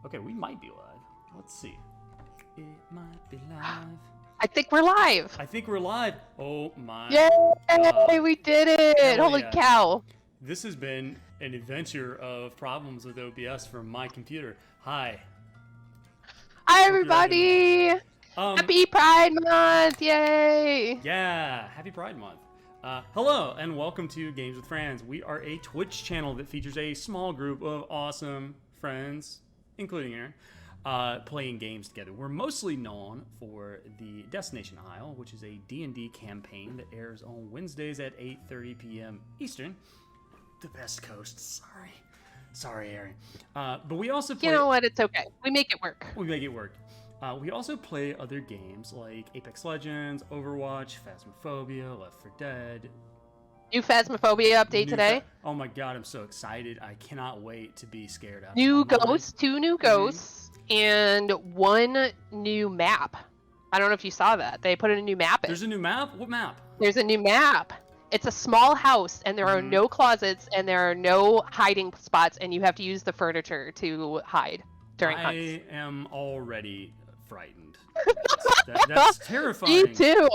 Okay, we might be live. Let's see. It might be live. I think we're live. I think we're live. Oh my Yay! God. We did it! Hell Holy yeah. cow! This has been an adventure of problems with OBS from my computer. Hi. Hi everybody! Happy Pride Month! Yay! Yeah, happy Pride Month. Hello and welcome to Games with Friends. We are a Twitch channel that features a small group of awesome friends, including Erin, playing games together. We're mostly known for the Destination Isle, which is a D&D campaign that airs on Wednesdays at 8:30 p.m. Eastern. The best coast. Sorry, Erin. But we also play... You know what? It's okay. We make it work. We make it work. We also play other games like Apex Legends, Overwatch, Phasmophobia, Left 4 Dead. New Phasmophobia update today. Oh my god, I'm so excited. I cannot wait to be scared out. New ghosts, 2 new ghosts, and 1 new map. I don't know if you saw that. They put in a new map in. There's a new map? What map? There's a new map. It's a small house, and there are no closets, and there are no hiding spots, and you have to use the furniture to hide during hunts. I am already frightened. That's terrifying. Me too.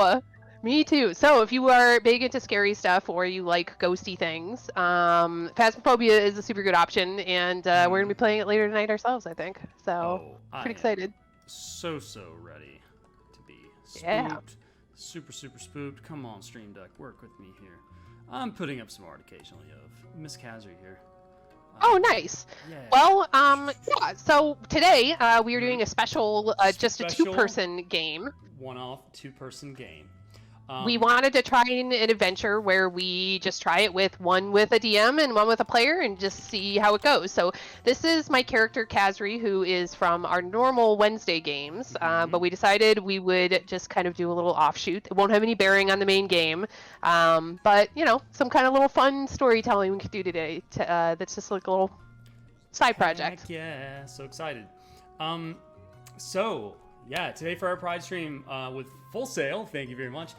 Me too. So if you are big into scary stuff or you like ghosty things, Phasmophobia is a super good option, and we're going to be playing it later tonight ourselves, I think. So, pretty excited. So ready to be spooked. Yeah. Super spooked. Come on, Stream Deck, work with me here. I'm putting up some art occasionally of Miss Casrie here. Oh, nice. Yeah. Well, yeah, so today we are doing a special, just a 2-person game. One-off 2-person game. We wanted to try an adventure where we just try it with one with a DM and one with a player and just see how it goes. So this is my character Casrie, who is from our normal Wednesday games, but we decided we would just kind of do a little offshoot. It won't have any bearing on the main game, but, you know, some kind of little fun storytelling we could do today that's just like a little side project. Heck yeah, so excited. So, yeah, today for our Pride stream with Full Sail, thank you very much.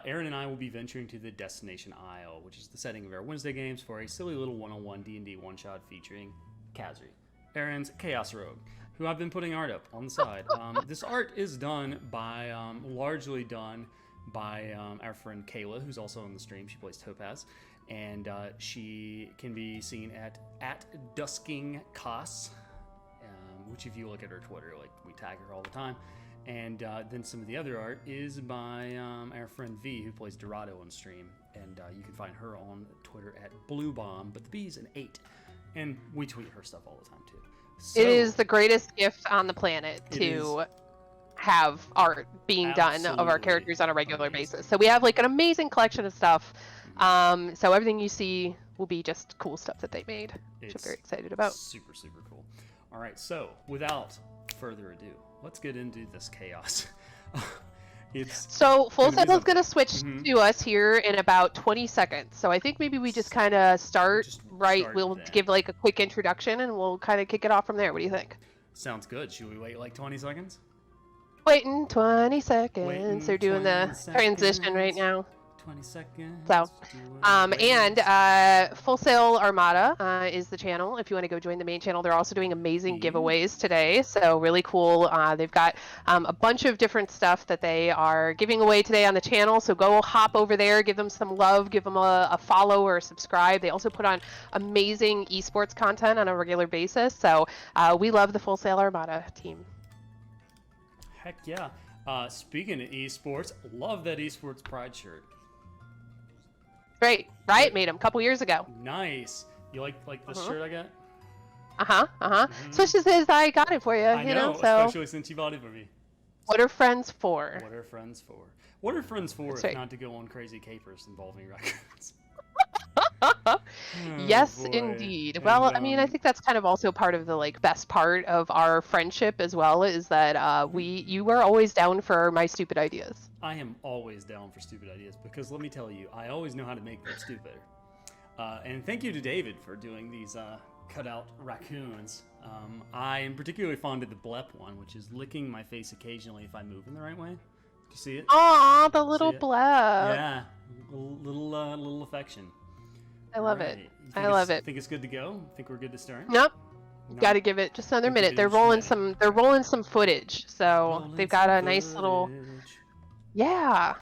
Erin and I will be venturing to the Destination Isle, which is the setting of our Wednesday games for a silly little one-on-one D&D one-shot featuring Casrie, Erin's Chaos Rogue, who I've been putting art up on the side. This art is done by, largely done by our friend Kayla, who's also on the stream. She plays Topaz, and she can be seen at DuskingCos, which if you look at her Twitter, like, we tag her all the time. And then some of the other art is by our friend V, who plays Dorado on stream. And you can find her on Twitter at BlueBomb, but the B's an 8. And we tweet her stuff all the time, too. So, it is the greatest gift on the planet to have art being done of our characters on a regular basis. So we have like an amazing collection of stuff. So everything you see will be just cool stuff that they made, which I'm very excited about. Super cool. All right, so without further ado, let's get into this chaos. So Full Sail is going to switch to us here in about 20 seconds. So I think maybe we just kind of start. We'll give like a quick introduction and we'll kind of kick it off from there. What do you think? Sounds good. Should we wait like 20 seconds? Waiting 20 seconds. They're doing the transition right now. 20 seconds. So, and Full Sail Armada is the channel. If you want to go join the main channel, they're also doing amazing giveaways today. So really cool. They've got a bunch of different stuff that they are giving away today on the channel. So go hop over there, give them some love, give them a follow or a subscribe. They also put on amazing esports content on a regular basis. So we love the Full Sail Armada team. Heck yeah. Speaking of esports, love that esports pride shirt. Great. Riot made them a couple years ago. Nice. You like this shirt I got? Especially since I got it for you. I know, so especially since you bought it for me. What are friends for? What are friends for? What are friends for if not to go on crazy capers involving raccoons? Yes, indeed. And, well, I mean, I think that's kind of also part of the like best part of our friendship as well, is that you are always down for my stupid ideas. I am always down for stupid ideas because let me tell you, I always know how to make them stupider. And thank you to David for doing these cutout raccoons. I am particularly fond of the blep one, which is licking my face occasionally if I move in the right way. Do you see it? Aw, the little blep. Yeah, little affection. I love it. I love it. Think it's good to go? Think we're good to start? Nope. Got to give it just another Give minute. it They're just a rolling minute. some. They're rolling some footage, so Rolling they've got some a nice little. footage. Yeah.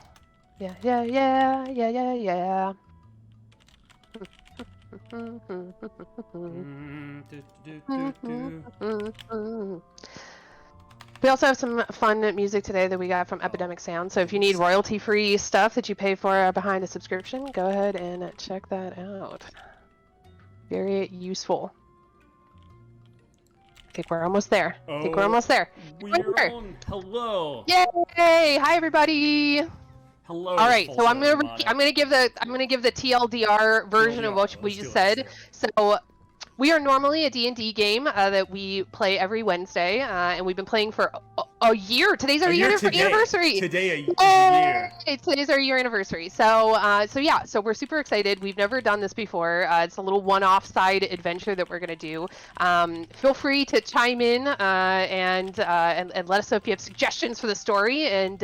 Yeah. Yeah. Yeah. Yeah. Yeah. Yeah. We also have some fun music today that we got from Epidemic Sound. So if you need royalty-free stuff that you pay for behind a subscription, go ahead and check that out. Very useful. I think we're almost there. We're on. Hello. Yay! Hi everybody. Hello. All right, so I'm Full gonna give the TLDR version of what we just said. So we are normally a D&D game that we play every Wednesday, and we've been playing for a year. Today's our anniversary. Today is a year. Today's our year anniversary. So so we're super excited. We've never done this before. It's a little one-off side adventure that we're gonna do. Feel free to chime in and let us know if you have suggestions for the story, and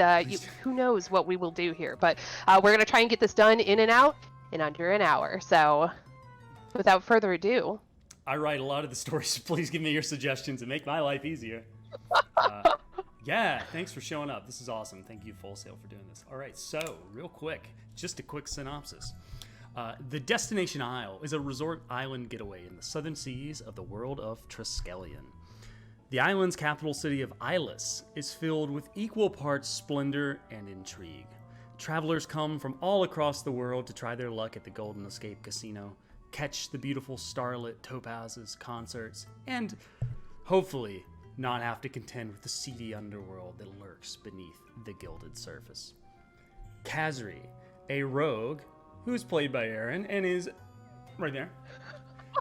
who knows what we will do here. But we're gonna try and get this done in and out in under an hour. So without further ado. I write a lot of the stories. Please give me your suggestions and make my life easier. Yeah, thanks for showing up. This is awesome. Thank you, Full Sail, for doing this. All right, so real quick, just a quick synopsis. The Destination Isle is a resort island getaway in the southern seas of the world of Triskelion. The island's capital city of Ilis is filled with equal parts splendor and intrigue. Travelers come from all across the world to try their luck at the Golden Escape Casino, catch the beautiful starlit topazes, concerts, and hopefully not have to contend with the seedy underworld that lurks beneath the gilded surface. Casrie, a rogue who is played by Erin and is right there,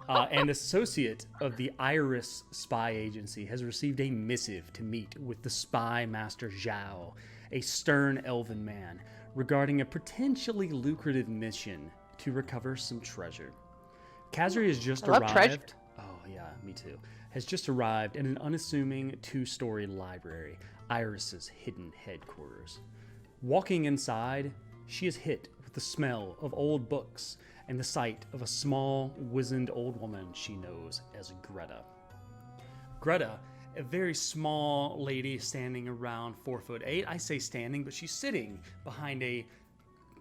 and associate of the Iris spy agency, has received a missive to meet with the spy master Zhao, a stern elven man, regarding a potentially lucrative mission to recover some treasure. Casrie has just arrived. Oh yeah, me too. Has just arrived at an unassuming 2-story library, Iris's hidden headquarters. Walking inside, she is hit with the smell of old books and the sight of a small, wizened old woman she knows as Greta. Greta, a very small lady standing around 4'8". I say standing, but she's sitting behind a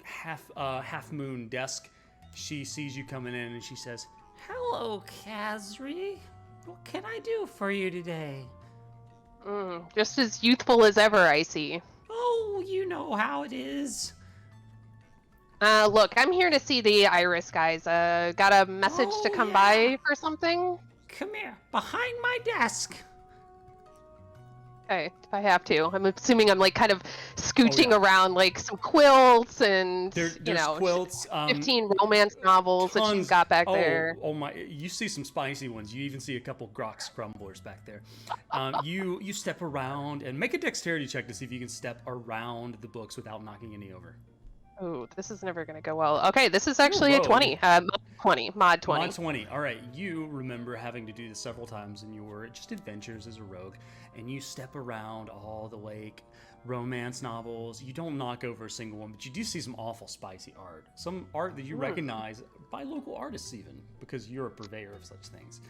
half moon desk. She sees you coming in and she says, "Hello, Casrie. What can I do for you today?" Just as youthful as ever, I see. Oh, you know how it is. Look, I'm here to see the Iris guys. Got a message to come by for something? Come here, behind my desk. Okay, if I have to. I'm assuming I'm like kind of scooching around like some quilts and There's quilts, 15 romance novels that she's got back there. Oh my! You see some spicy ones. You even see a couple grok scrumblers back there. You step around and make a dexterity check to see if you can step around the books without knocking any over. Oh, this is never going to go well. Okay, this is actually a 20. Mod 20. Mod 20. All right, you remember having to do this several times in your just adventures as a rogue, and you step around all the like romance novels. You don't knock over a single one, but you do see some awful spicy art. Some art that you recognize by local artists even, because you're a purveyor of such things.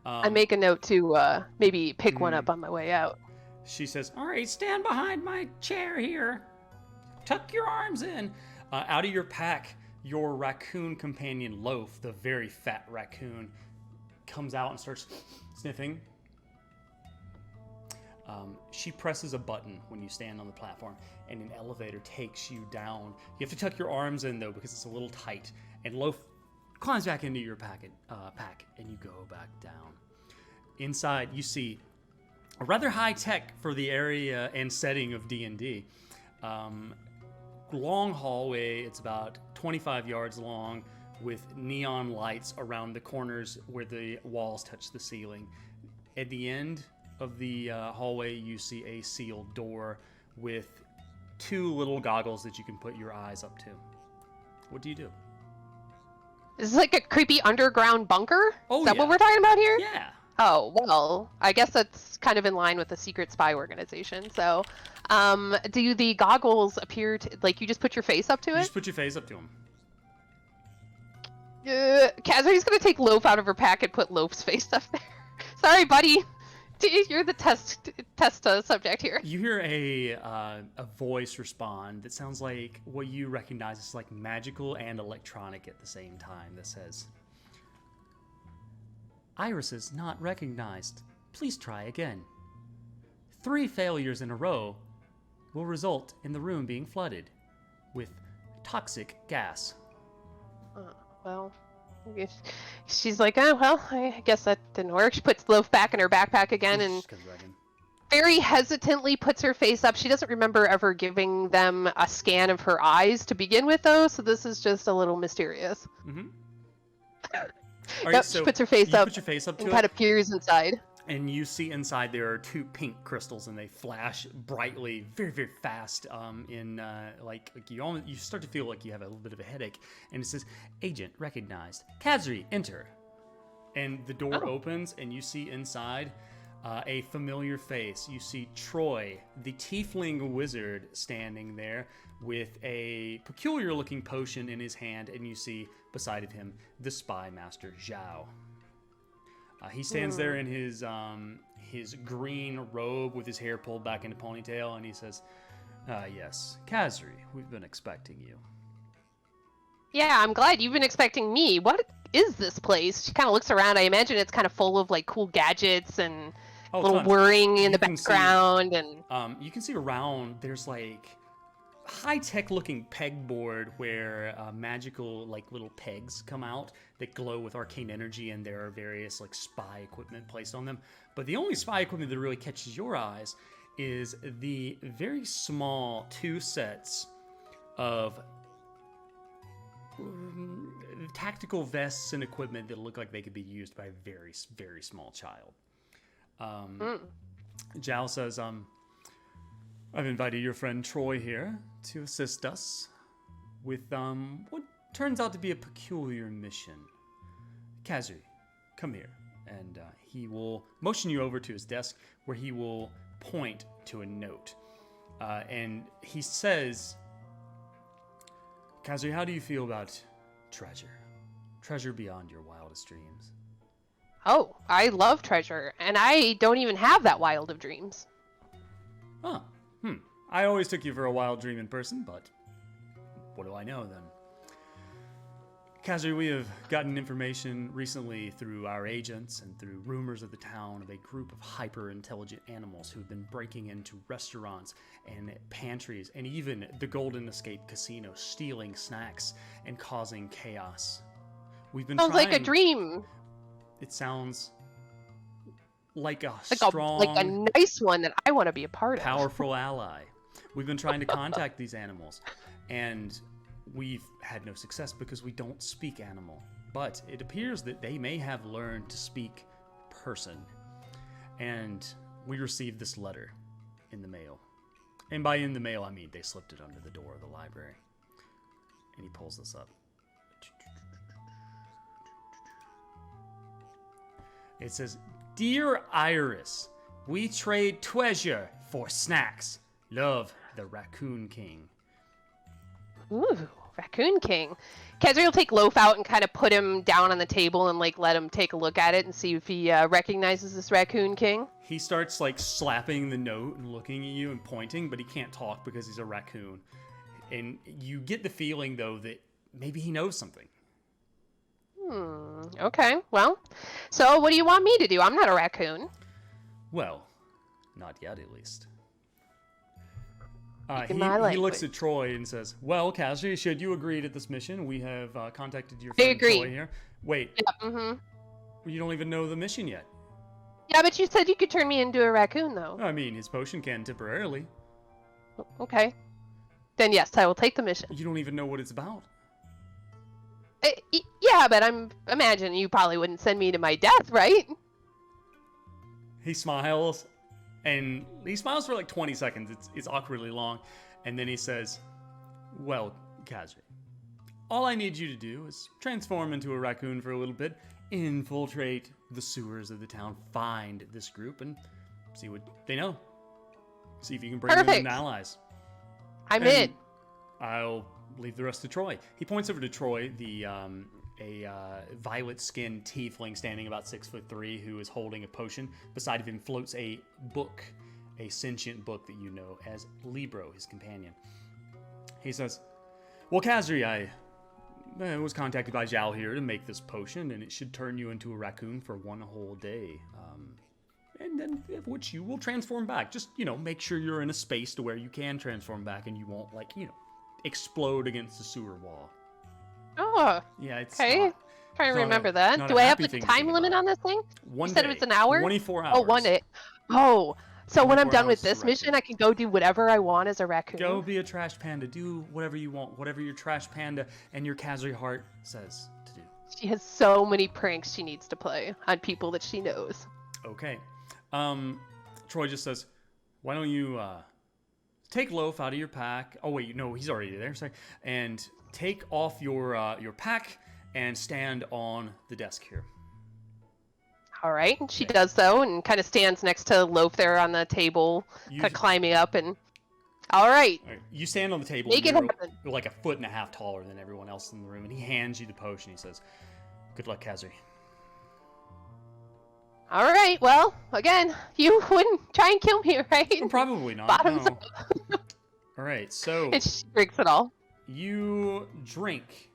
I make a note to maybe pick one up on my way out. She says, "All right, stand behind my chair here. Tuck your arms in." Out of your pack, your raccoon companion Loaf, the very fat raccoon, comes out and starts sniffing. She presses a button when you stand on the platform, and an elevator takes you down. You have to tuck your arms in, though, because it's a little tight. And Loaf climbs back into your pack, and you go back down. Inside, you see a rather high tech for the area and setting of D&D. Long hallway. It's about 25 yards long, with neon lights around the corners where the walls touch the ceiling. At the end of the hallway, you see a sealed door with 2 little goggles that you can put your eyes up to. What do you do? Is this like a creepy underground bunker? Oh, Is that what we're talking about here? Yeah. Oh, well, I guess that's kind of in line with the secret spy organization. So, do the goggles appear to, like, you just put your face up to it? You just put your face up to them. Casrie's gonna take Loaf out of her pack and put Loaf's face up there. Sorry, buddy. You're the test subject here. You hear a voice respond that sounds like what you recognize as like magical and electronic at the same time. That says, "Irises not recognized. Please try again. 3 failures in a row will result in the room being flooded with toxic gas." Well, she's like, oh, well, I guess that didn't work. She puts the loaf back in her backpack again and very hesitantly puts her face up. She doesn't remember ever giving them a scan of her eyes to begin with, though, so this is just a little mysterious. Mm-hmm. She puts her face up, put your face up to and kind of peers inside. And you see inside there are 2 pink crystals, and they flash brightly, very, very fast. You start to feel like you have a little bit of a headache. And it says, "Agent recognized. Casrie, enter." And the door opens, and you see inside a familiar face. You see Troy, the tiefling wizard, standing there with a peculiar-looking potion in his hand, and you see beside of him the spy master Zhao. He stands there in his green robe with his hair pulled back into ponytail, and he says, "Yes, Casrie, we've been expecting you." Yeah, I'm glad you've been expecting me. What is this place? She kind of looks around. I imagine it's kind of full of like cool gadgets and little whirring in the background. You can see around. There's like high-tech looking pegboard where magical like little pegs come out that glow with arcane energy, and there are various like spy equipment placed on them. But the only spy equipment that really catches your eyes is the very small 2 sets of tactical vests and equipment that look like they could be used by a very, very small child. Zhao says, "I've invited your friend Troy here to assist us with what turns out to be a peculiar mission. Casrie, come here." And he will motion you over to his desk, where he will point to a note. And he says, "Casrie, how do you feel about treasure? Treasure beyond your wildest dreams." Oh, I love treasure, and I don't even have that wild of dreams. Oh, I always took you for a wild dream in person, but what do I know then? Casrie, we have gotten information recently through our agents and through rumors of the town of a group of hyper-intelligent animals who've been breaking into restaurants and pantries and even the Golden Escape Casino, stealing snacks and causing chaos. We've been Sounds like a dream. It sounds like a like a nice one that I want to be a part of. Powerful ally. We've been trying to contact these animals, and we've had no success because we don't speak animal. But it appears that they may have learned to speak person. And we received this letter in the mail. And by in the mail, I mean they slipped it under the door of the library. And he pulls this up. It says, "Dear Iris, we trade treasure for snacks. Love, the Raccoon King." Ooh, Raccoon King. Casrie will take Loaf out and kind of put him down on the table and like let him take a look at it and see if he recognizes this Raccoon King. He starts like slapping the note and looking at you and pointing, but he can't talk because he's a raccoon. And you get the feeling though that maybe he knows something. Okay, well, so what do you want me to do? I'm not a raccoon. Well, not yet at least. He looks at Troy and says, "Well, Casrie, should you agree to this mission, we have contacted your friend Troy here." Wait. Yeah, You don't even know the mission yet. Yeah, but you said you could turn me into a raccoon, though. I mean, his potion can temporarily. Okay. Then yes, I will take the mission. You don't even know what it's about. Yeah, but I'm imagining you probably wouldn't send me to my death, right? He smiles, and he smiles for like 20 seconds. It's awkwardly long. And then he says, "Well, Casrie, all I need you to do is transform into a raccoon for a little bit, infiltrate the sewers of the town, find this group, and see what they know. See if you can bring them in allies." I'm in. I'll leave the rest to Troy. He points over to Troy, the violet-skinned tiefling standing about 6'3" who is holding a potion. Beside of him floats a book, a sentient book that you know as Libro, his companion. He says, "Well, Casrie, I was contacted by Zhao here to make this potion, and it should turn you into a raccoon for 1 whole day. And then, which you will transform back. Just, make sure you're in a space to where you can transform back and you won't, explode against the sewer wall." Oh. Yeah, it's okay. Trying to remember that. Do I have like a time limit on this thing? One you said day, it was an hour? 24 hours. Oh, 1 day. Oh. So when I'm 24 done with hours this as a mission, raccoon. I can go do whatever I want as a raccoon. Go be a trash panda. Do whatever you want. Whatever your trash panda and your Casrie heart says to do. She has so many pranks she needs to play on people that she knows. Okay. Troy just says, "Why don't you take Loaf out of your pack?" Oh wait, no, he's already there. Sorry. And take off your pack and stand on the desk here. All right. She does so and kind of stands next to Loaf there on the table, kind of climbing up and. All right. You stand on the table. Make it and happen. you're like 1.5 feet taller than everyone else in the room, and he hands you the potion. He says, "Good luck, Casrie." All right. Well, again, you wouldn't try and kill me, right? Well, probably not. Bottoms no. up. All right. So And she drinks it all. you drink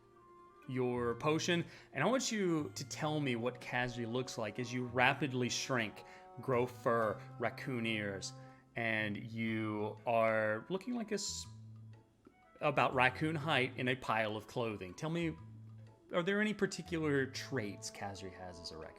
your potion, and I want you to tell me what Casrie looks like as you rapidly shrink, grow fur, raccoon ears, and you are looking like about raccoon height in a pile of clothing. Tell me, are there any particular traits Casrie has as a raccoon?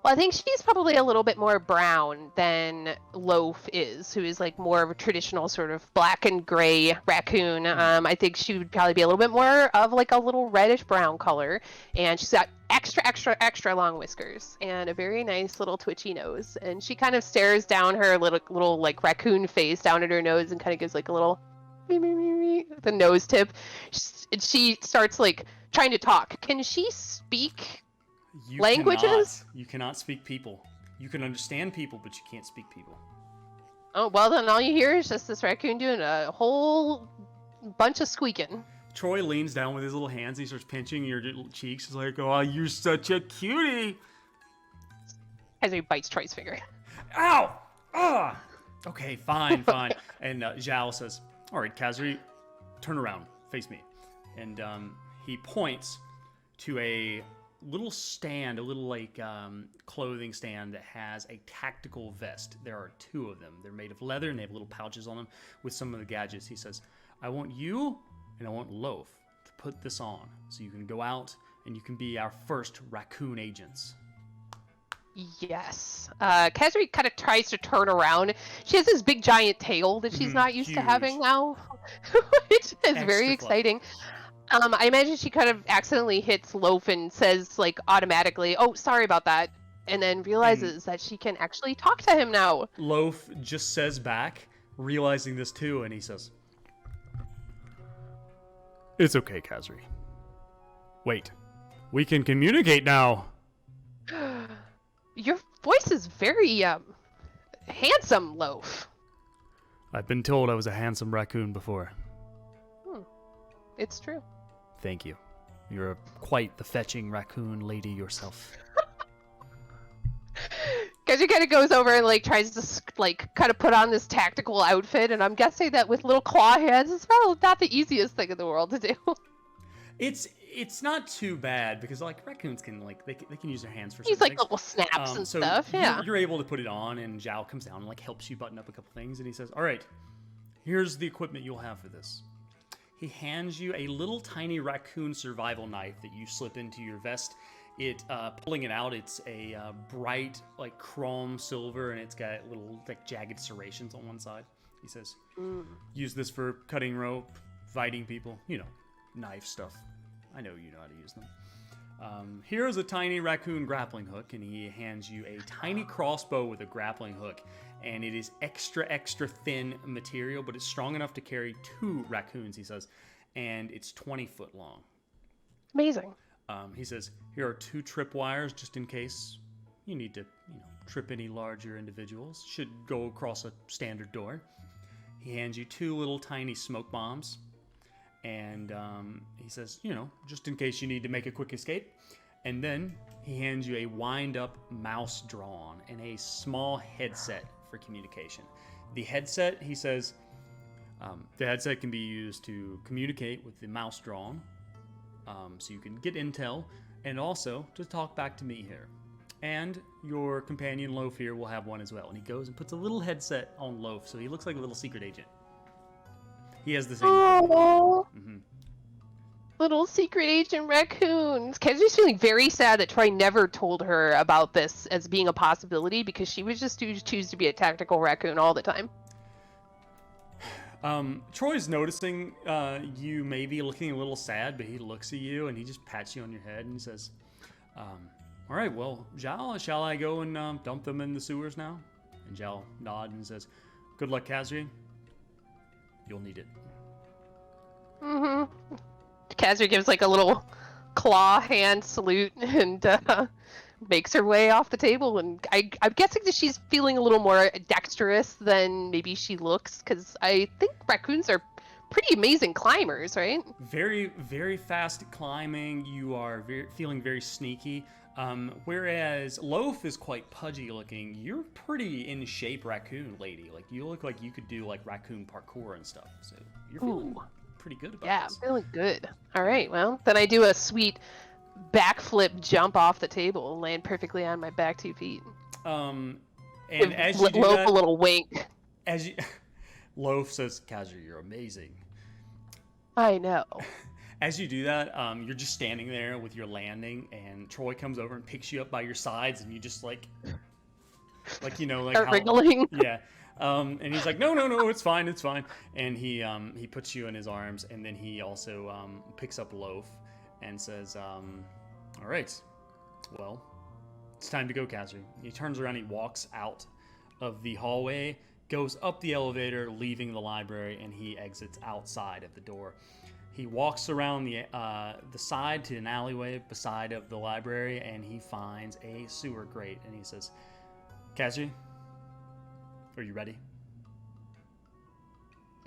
Well, I think she's probably a little bit more brown than Loaf is, who is like more of a traditional sort of black and gray raccoon. I think she would probably be a little bit more of like a little reddish brown color. And she's got extra long whiskers and a very nice little twitchy nose. And she kind of stares down her little like raccoon face down at her nose and kind of gives like a little the nose tip. She starts like trying to talk. Can she speak languages? You cannot speak people. You can understand people, but you can't speak people. Oh, well then all you hear is just this raccoon doing a whole bunch of squeaking. Troy leans down with his little hands. He starts pinching your cheeks. He's like, "Oh, you're such a cutie." As he bites Troy's finger. Ow! Ah! Okay, fine. And Zhao says, "All right, Casrie, turn around. Face me." And he points to a little stand, a little clothing stand that has a tactical vest. There are 2 of them. They're made of leather and they have little pouches on them with some of the gadgets. He says, "I want you and I want Loaf to put this on so you can go out and you can be our first raccoon agents." Yes. Casrie kind of tries to turn around. She has this big giant tail that she's not used to having now, which is very exciting. I imagine she kind of accidentally hits Loaf and says, like, automatically, "Oh, sorry about that," and then realizes that she can actually talk to him now. Loaf just says back, realizing this too, and he says, "It's okay, Casrie. Wait, we can communicate now." Your voice is very, handsome, Loaf. I've been told I was a handsome raccoon before. It's true. Thank you. You're quite the fetching raccoon lady yourself. Casrie kind of goes over and like tries to kind of put on this tactical outfit, and I'm guessing that with little claw hands, it's probably not the easiest thing in the world to do. It's not too bad because raccoons can they can use their hands for He's certain like things. little snaps and so stuff. Yeah. You're able to put it on, and Zhao comes down and helps you button up a couple things, and he says, "All right, here's the equipment you'll have for this." He hands you a little tiny raccoon survival knife that you slip into your vest. Pulling it out, it's a bright chrome silver, and it's got little jagged serrations on one side. He says, "Use this for cutting rope, fighting people, knife stuff. I know you know how to use them. Here's a tiny raccoon grappling hook," and he hands you a tiny crossbow with a grappling hook. And it is extra thin material, but it's strong enough to carry 2 raccoons, he says. And it's 20 foot long. Amazing. He says, "Here are 2 trip wires just in case you need to, trip any larger individuals. Should go across a standard door." He hands you 2 little tiny smoke bombs. and he says, just in case you need to make a quick escape. And then he hands you a wind-up mouse drawn and a small headset for communication. The headset, he says, the headset can be used to communicate with the mouse drawn, so you can get intel, and also to talk back to me here. And your companion Loaf here will have one as well. And he goes and puts a little headset on Loaf, so he looks like a little secret agent. He has the same. Oh, Mm-hmm. little secret agent raccoons. Cassie's feeling very sad that Troy never told her about this as being a possibility, because she would just choose to be a tactical raccoon all the time. Troy's noticing you may be looking a little sad, but he looks at you and he just pats you on your head and he says, all right, well, shall I go and dump them in the sewers now? And Zhao nods and says, good luck, Casrie. You'll need it. Mm-hmm. Casrie gives like a little claw hand salute and makes her way off the table. And I'm guessing that she's feeling a little more dexterous than maybe she looks, because I think raccoons are pretty amazing climbers, right? Very, very fast climbing. You are feeling very sneaky. Whereas Loaf is quite pudgy looking. You're pretty in shape raccoon lady. Like, you look like you could do like raccoon parkour and stuff. So you're feeling pretty good about this. Yeah, I'm feeling good. All right, well, then I do a sweet backflip jump off the table and land perfectly on my back 2 feet. And as you do Loaf that, a little wink. Loaf says, Casrie, you're amazing. I know. As you do that, you're just standing there with your landing, and Troy comes over and picks you up by your sides, and you just like Start how, wriggling. yeah. And he's like, no, it's fine. And he puts you in his arms, and then he also picks up Loaf and says, all right, well, it's time to go, Casrie. He turns around, he walks out of the hallway, goes up the elevator, leaving the library, and he exits outside of the door. He walks around the side to an alleyway beside of the library, and he finds a sewer grate, and he says, Casrie, are you ready?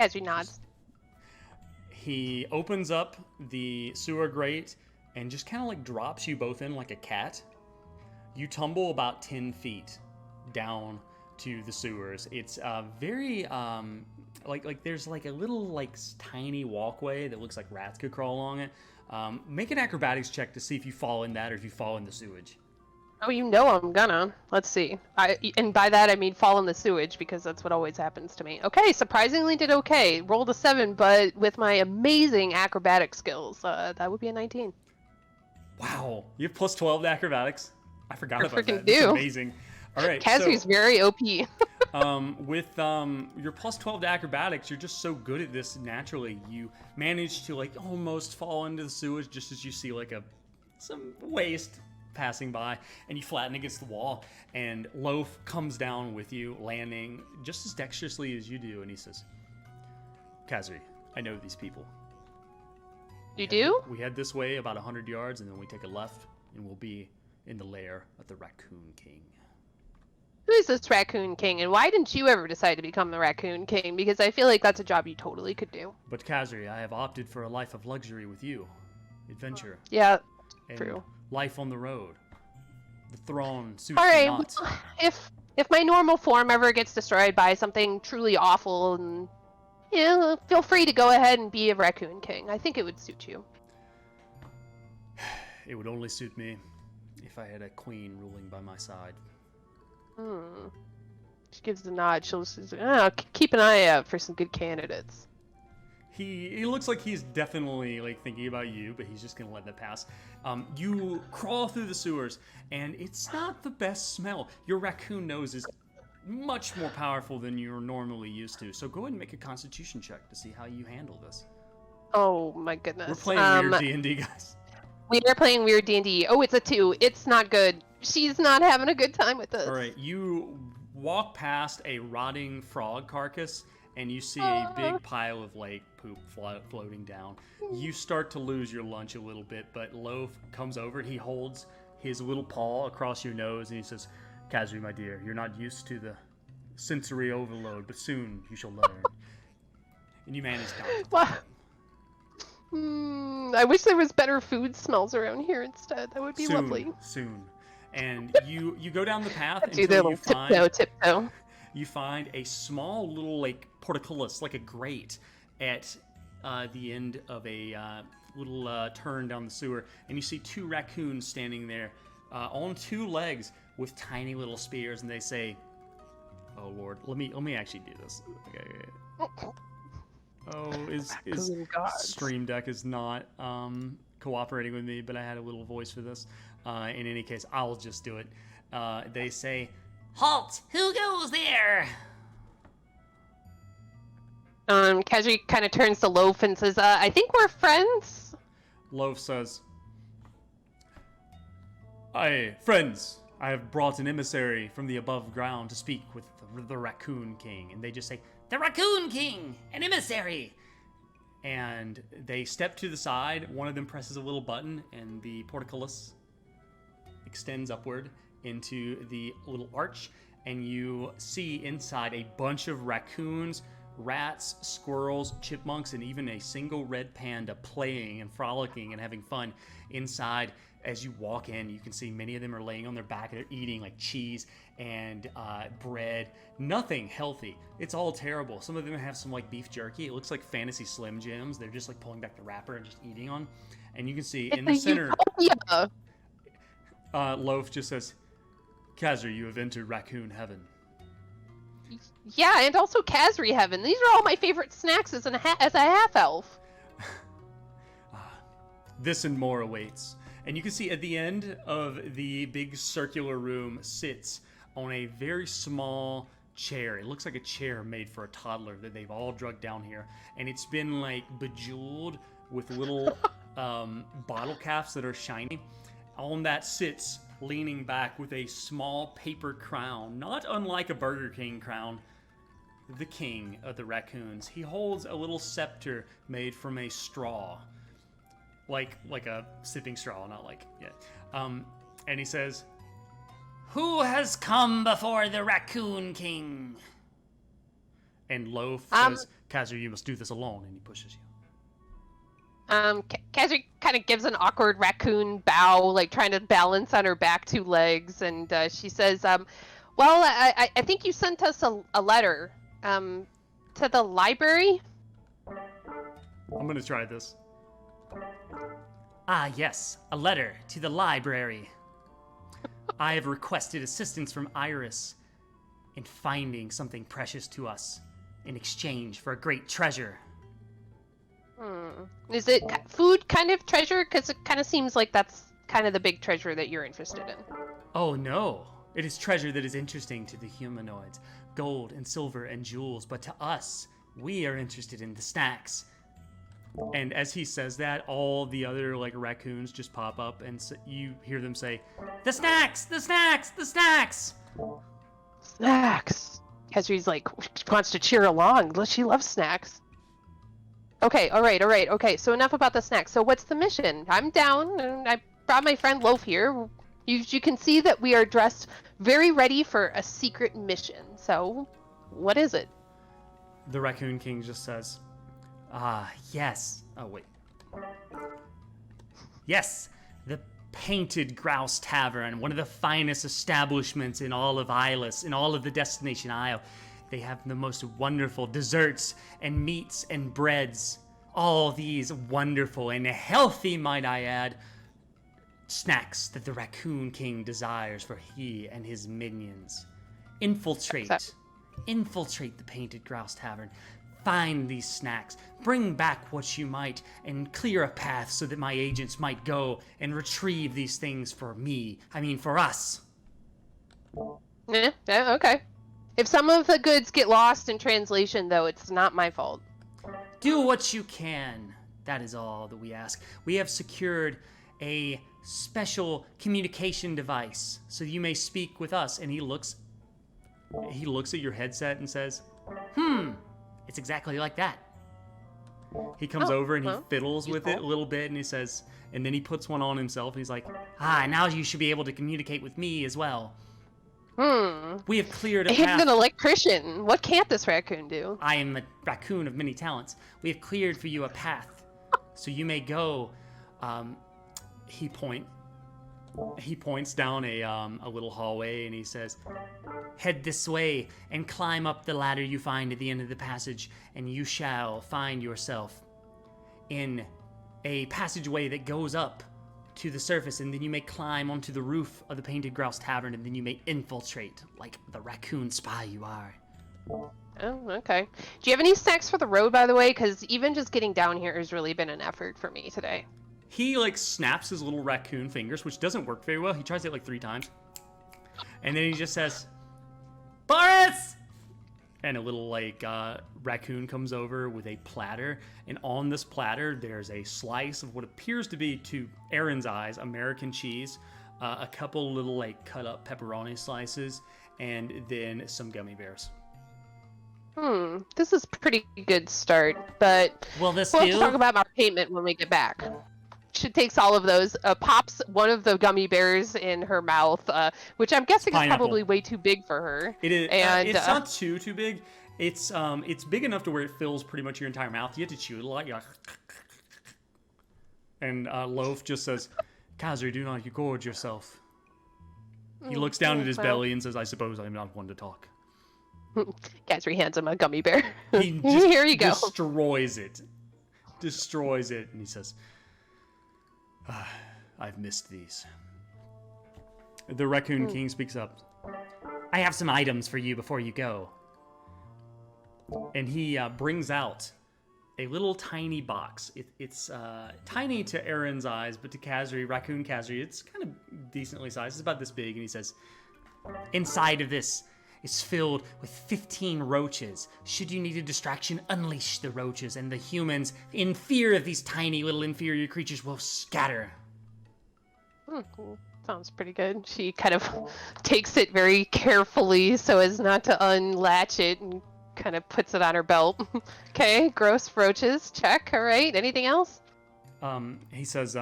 Casrie nods. He opens up the sewer grate and just kind of like drops you both in like a cat. You tumble about 10 feet down to the sewers. It's very like there's like a little like tiny walkway that looks like rats could crawl along it. Make an acrobatics check to see if you fall in that or if you fall in the sewage. Oh, you know I'm gonna. Let's see. And by that I mean fall in the sewage, because that's what always happens to me. Okay, surprisingly did okay. Rolled a 7, but with my amazing acrobatic skills, that would be a 19. Wow, you have plus 12 to acrobatics. I forgot about freaking that. That's do. amazing. All right, Cassie's very OP. with your plus 12 to acrobatics, you're just so good at this naturally. You manage to like almost fall into the sewage just as you see like some waste passing by, and you flatten against the wall, and Loaf comes down with you, landing just as dexterously as you do, and he says, Casrie, I know these people. You do? We head this way about 100 yards, and then we take a left, and we'll be in the lair of the Raccoon King. Who is this Raccoon King, and why didn't you ever decide to become the Raccoon King? Because I feel like that's a job you totally could do. But Casrie, I have opted for a life of luxury with you. Adventure. Yeah, and true. Life on the road. The throne suits All me right, not. well, if my normal form ever gets destroyed by something truly awful, and feel free to go ahead and be a Raccoon King. I think it would suit you. It would only suit me if I had a queen ruling by my side. She gives the nod. She'll say, keep an eye out for some good candidates. He looks like he's definitely like thinking about you, but he's just gonna let that pass. You crawl through the sewers, and it's not the best smell. Your raccoon nose is much more powerful than you're normally used to. So go ahead and make a Constitution check to see how you handle this. Oh my goodness. We're playing weird D&D, guys. We are playing weird D&D. Oh, it's a 2. It's not good. She's not having a good time with this. All right, you walk past a rotting frog carcass, and you see a big pile of like poop floating down. You start to lose your lunch a little bit, but Loaf comes over and he holds his little paw across your nose and he says, Casrie, my dear, you're not used to the sensory overload, but soon you shall learn. And you manage to. I wish there was better food smells around here instead. That would be lovely. Soon. And you go down the path Do the until little tiptoe. you find a small little like portcullis, like a grate, at the end of a little turn down the sewer, and you see 2 raccoons standing there on 2 legs with tiny little spears, and they say, "Oh Lord, let me actually do this." Okay. Oh, is Stream Deck is not cooperating with me, but I had a little voice for this. In any case, I'll just do it. They say, "Halt! Who goes there?" Casrie kind of turns to Loaf and says, I think we're friends. Loaf says, "Aye, friends, I have brought an emissary from the above ground to speak with the Raccoon King." And they just say, "The Raccoon King, an emissary!" And they step to the side. One of them presses a little button, and the portcullis extends upward into the little arch, and you see inside a bunch of raccoons, rats, squirrels, chipmunks, and even a single red panda playing and frolicking and having fun inside. As you walk in, you can see many of them are laying on their back. They're eating like cheese and bread. Nothing healthy. It's all terrible. Some of them have some like beef jerky. It looks like Fantasy Slim Jims. They're just like pulling back the wrapper and just eating on. And you can see in the center, Loaf just says, "Casrie, you have entered raccoon heaven." Yeah, and also Casrie heaven. These are all my favorite snacks as a half-elf. This and more awaits. And you can see at the end of the big circular room sits on a very small chair. It looks like a chair made for a toddler that they've all drugged down here. And it's been like bejeweled with little bottle caps that are shiny. On that sits, leaning back with a small paper crown, not unlike a Burger King crown, the king of the raccoons. He holds a little scepter made from a straw. Like a sipping straw, not like, yeah. And he says, "Who has come before the Raccoon King?" And Loaf says, "Casrie, you must do this alone," and he pushes you. Casrie kind of gives an awkward raccoon bow, like trying to balance on her back 2 legs, and she says, well, I think you sent us a letter, to the library? I'm gonna try this. "Ah, yes, a letter to the library. I have requested assistance from Iris in finding something precious to us in exchange for a great treasure." Is it food kind of treasure? Because it kind of seems like that's kind of the big treasure that you're interested in. "Oh no, it is treasure that is interesting to the humanoids. Gold and silver and jewels, but to us, we are interested in the snacks." And as he says that, all the other like raccoons just pop up, and you hear them say, "The snacks! The snacks! The snacks!" Snacks! Casrie's like, wants to cheer along. She loves snacks. Okay, all right. Okay, so enough about the snacks. So what's the mission? I'm down, and I brought my friend Loaf here. You can see that we are dressed very ready for a secret mission. So, what is it? The Raccoon King just says, "Ah, yes. Oh, wait. Yes, the Painted Grouse Tavern, one of the finest establishments in all of Ilis, in all of the Destination Isle. They have the most wonderful desserts and meats and breads. All these wonderful and healthy, might I add, snacks that the Raccoon King desires for he and his minions. Infiltrate the Painted Grouse Tavern. Find these snacks, bring back what you might, and clear a path so that my agents might go and retrieve these things for us." Yeah, okay. If some of the goods get lost in translation, though, it's not my fault. "Do what you can. That is all that we ask. We have secured a special communication device so you may speak with us." And he looks at your headset and says, "It's exactly like that." He comes over and he fiddles with it a little bit, and he says, and then he puts one on himself, and he's like, "Now you should be able to communicate with me as well. We have cleared a path." He's an electrician. What can't this raccoon do? "I am a raccoon of many talents. We have cleared for you a path So you may go. He points down a little hallway, and he says, "Head this way and climb up the ladder you find at the end of the passage, and you shall find yourself in a passageway that goes up to the surface, and then you may climb onto the roof of the Painted Grouse Tavern, and then you may infiltrate like the raccoon spy you are." Oh, okay. Do you have any snacks for the road, by the way? Because even just getting down here has really been an effort for me today. He like snaps his little raccoon fingers, which doesn't work very well. He tries it like 3 times. And then he just says, "Boris!" And a little like raccoon comes over with a platter. And on this platter, there's a slice of what appears to be, to Erin's eyes, American cheese, a couple little like cut up pepperoni slices, and then some gummy bears. This is a pretty good start, but we'll have to talk about our payment when we get back. She takes all of those, pops one of the gummy bears in her mouth, which I'm guessing is probably way too big for her. It is. And it's not too big. It's big enough to where it fills pretty much your entire mouth. You have to chew it a lot. You're like, and Loaf just says, "Casrie, do not gorge yourself." He looks down at his belly and says, "I suppose I'm not one to talk." Casrie hands him a gummy bear. He just Here you go. Destroys it, and he says, "I've missed these." The Raccoon King speaks up. "I have some items for you before you go." And he brings out a little tiny box. It's tiny to Erin's eyes, but to Casrie, Raccoon Casrie, it's kind of decently sized. It's about this big, and he says, "Inside of this is filled with 15 roaches. Should you need a distraction, unleash the roaches, and the humans, in fear of these tiny little inferior creatures, will scatter." Sounds pretty good. She kind of takes it very carefully so as not to unlatch it, and kind of puts it on her belt. Okay, gross roaches, check. All right, anything else? He says,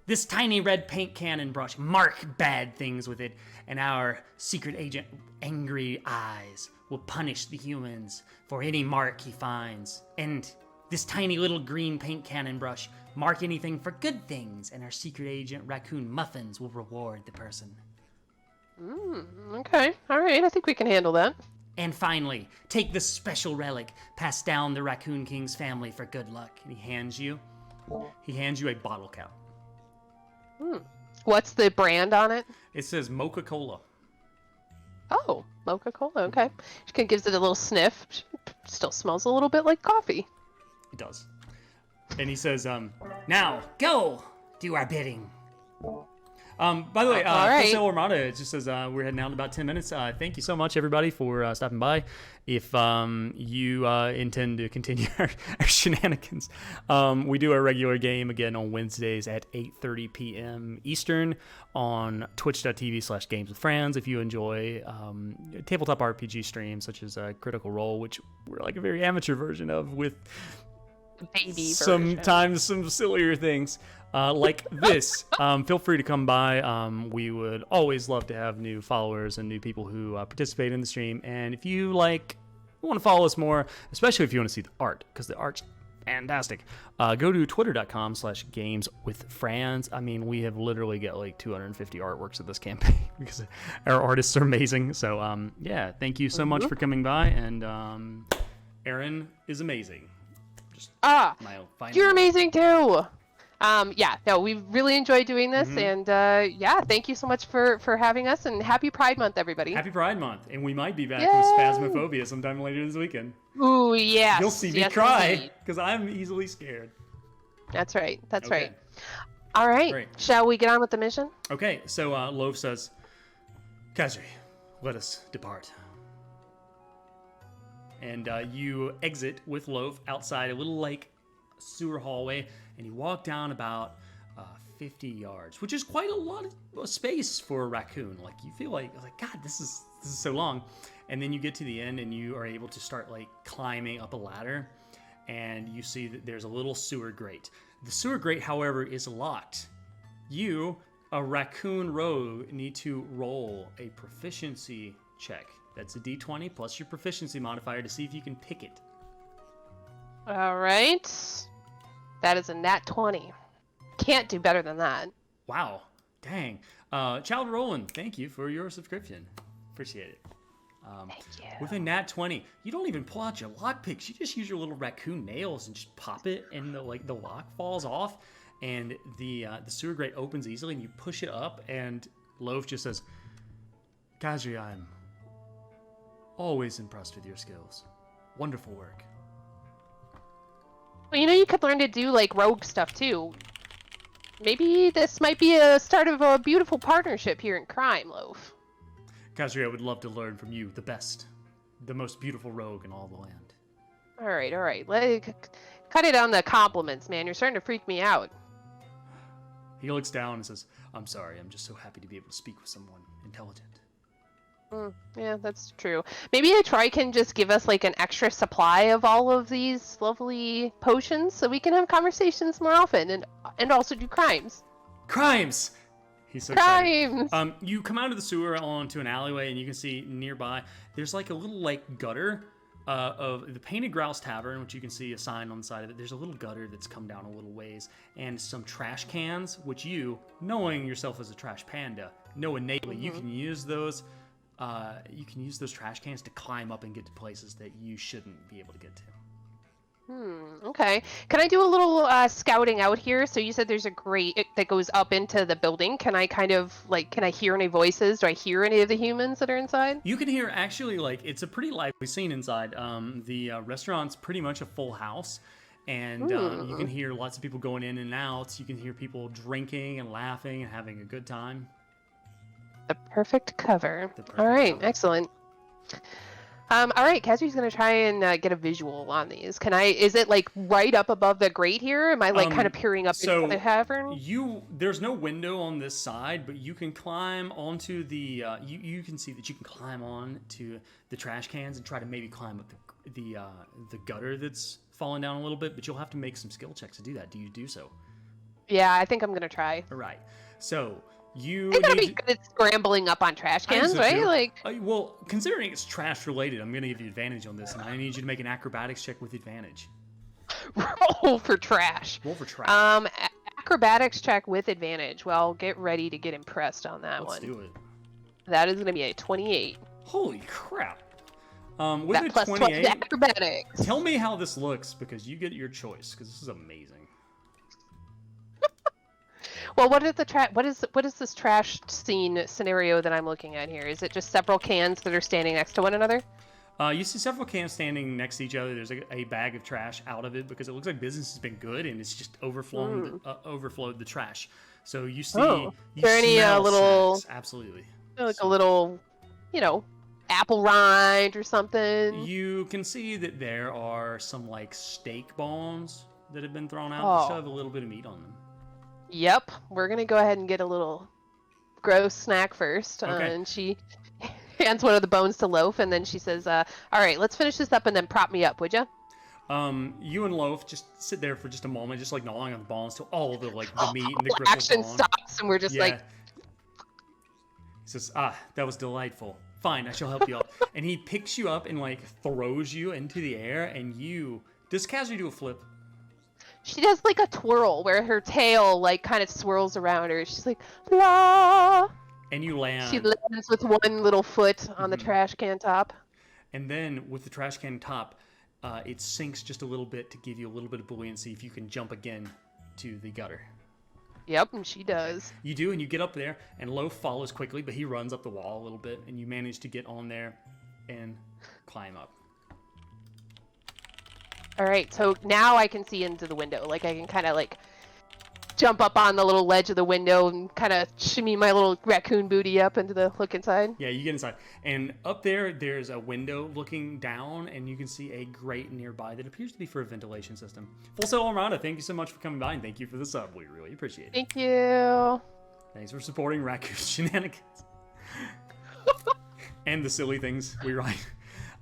"This tiny red paint cannon brush, mark bad things with it, and our secret agent, Angry Eyes, will punish the humans for any mark he finds. And this tiny little green paint cannon brush, mark anything for good things, and our secret agent, Raccoon Muffins, will reward the person." Okay, all right, I think we can handle that. "And finally, take this special relic passed down the Raccoon King's family for good luck." And he hands you a bottle cap. What's the brand on it? It says Mocha-Cola. Oh, Mocha-Cola, okay. She kind of gives it a little sniff. Still smells a little bit like coffee. It does. And he says, "Now, go! Do our bidding." By the way, right. Full Sail Armada, it just says we're heading out in about 10 minutes. Thank you so much, everybody, for stopping by. If you intend to continue our shenanigans, we do our regular game again on Wednesdays at 8:30 p.m. Eastern on twitch.tv/games with friends. If you enjoy tabletop RPG streams such as Critical Role, which we're like a very amateur version of with sometimes some sillier things like this, feel free to come by. We would always love to have new followers and new people who participate in the stream. And if you want to follow us more, especially if you want to see the art, because the art's fantastic, go to twitter.com/gameswithfriends. I mean, we have literally got like 250 artworks of this campaign because our artists are amazing. So yeah, thank you so much for coming by. And Erin is amazing. You're amazing too. We really enjoyed doing this, and thank you so much for having us, and happy Pride Month, everybody. Happy Pride Month, and we might be back with Phasmophobia sometime later this weekend. Ooh, yes. You'll see me cry, because I'm easily scared. That's right, right. All right, great. Shall we get on with the mission? Okay, so Loaf says, "Casrie, let us depart." And you exit with Loaf outside a little sewer hallway, and you walk down about 50 yards, which is quite a lot of space for a raccoon. Like, you feel like God, this is so long. And then you get to the end, and you are able to start climbing up a ladder, and you see that there's a little sewer grate. The sewer grate, however, is locked. You, a raccoon rogue, need to roll a proficiency check. That's a d20 plus your proficiency modifier to see if you can pick it. All right. That is a nat 20. Can't do better than that. Wow. Dang. Child Roland, thank you for your subscription. Appreciate it. Thank you. With a nat 20, you don't even pull out your lock picks. You just use your little raccoon nails and just pop it, and the lock falls off, and the sewer grate opens easily, and you push it up, and Loaf just says, "Casrie, I'm always impressed with your skills. Wonderful work." Well, you could learn to do like rogue stuff too. Maybe this might be a start of a beautiful partnership here in crime, Loaf. Casrie, I would love to learn from you, the most beautiful rogue in all the land. All right. Cut it on the compliments, man. You're starting to freak me out. He looks down and says, "I'm sorry, I'm just so happy to be able to speak with someone intelligent." Yeah, that's true. Maybe a Troy can just give us like an extra supply of all of these lovely potions so we can have conversations more often and also do crimes. Crimes! He's so Crimes! excited. You come out of the sewer onto an alleyway, and you can see nearby there's like a little like gutter of the Painted Grouse Tavern, which you can see a sign on the side of it. There's a little gutter that's come down a little ways, and some trash cans, which you, knowing yourself as a trash panda, know innately you can use those. You can use those trash cans to climb up and get to places that you shouldn't be able to get to. Okay. Can I do a little scouting out here? So you said there's a grate that goes up into the building. Can I kind of can I hear any voices? Do I hear any of the humans that are inside? You can hear, actually, it's a pretty lively scene inside. The restaurant's pretty much a full house, and you can hear lots of people going in and out. You can hear people drinking and laughing and having a good time. The perfect cover. All right, excellent. All right, Cassie's gonna try and get a visual on these. Is it like right up above the grate here? Am I kind of peering up into the cavern? There's no window on this side, but you can climb onto the. You can see that you can climb on to the trash cans and try to maybe climb up the gutter that's fallen down a little bit. But you'll have to make some skill checks to do that. Do you do so? Yeah, I think I'm gonna try. All right. So. You gotta be good at scrambling up on trash cans, right? Well, considering it's trash related, I'm gonna give you advantage on this, and I need you to make an acrobatics check with advantage. Roll for trash. Roll for trash. Acrobatics check with advantage. Well, get ready to get impressed on that one. Let's do it. That is gonna be a 28. Holy crap! With that a plus 28, 12 acrobatics. Tell me how this looks, because you get your choice, because this is amazing. Well, what is this trash scene scenario that I'm looking at here? Is it just several cans that are standing next to one another? You see several cans standing next to each other. There's a bag of trash out of it because it looks like business has been good and it's just overflowed the trash. So you see. Is there any little? Snacks. Absolutely. Like a little, apple rind or something. You can see that there are some steak bones that have been thrown out to shove a little bit of meat on them. Yep, we're gonna go ahead and get a little gross snack first. Okay. And she hands one of the bones to Loaf, and then she says, "All right, let's finish this up, and then prop me up, would you?" You and Loaf just sit there for just a moment, just gnawing on the bones till all of the the meat and the gristle action stops, and we're just He says, that was delightful. Fine, I shall help you up. And he picks you up and throws you into the air, and does Casrie do a flip? She does a twirl where her tail kind of swirls around her. She's like, la. And you land. She lands with one little foot on the trash can top. And then with the trash can top, it sinks just a little bit to give you a little bit of buoyancy if you can jump again to the gutter. Yep, and she does. You do, and you get up there, and Loaf follows quickly, but he runs up the wall a little bit, and you manage to get on there and climb up. All right, so now I can see into the window. I can kind of jump up on the little ledge of the window and kind of shimmy my little raccoon booty up into the look inside. Yeah, you get inside. And up there's a window looking down, and you can see a grate nearby that appears to be for a ventilation system. Full Sail Armada, thank you so much for coming by, and thank you for the sub. We really appreciate it. Thank you. Thanks for supporting Raccoon Shenanigans. And the silly things we write.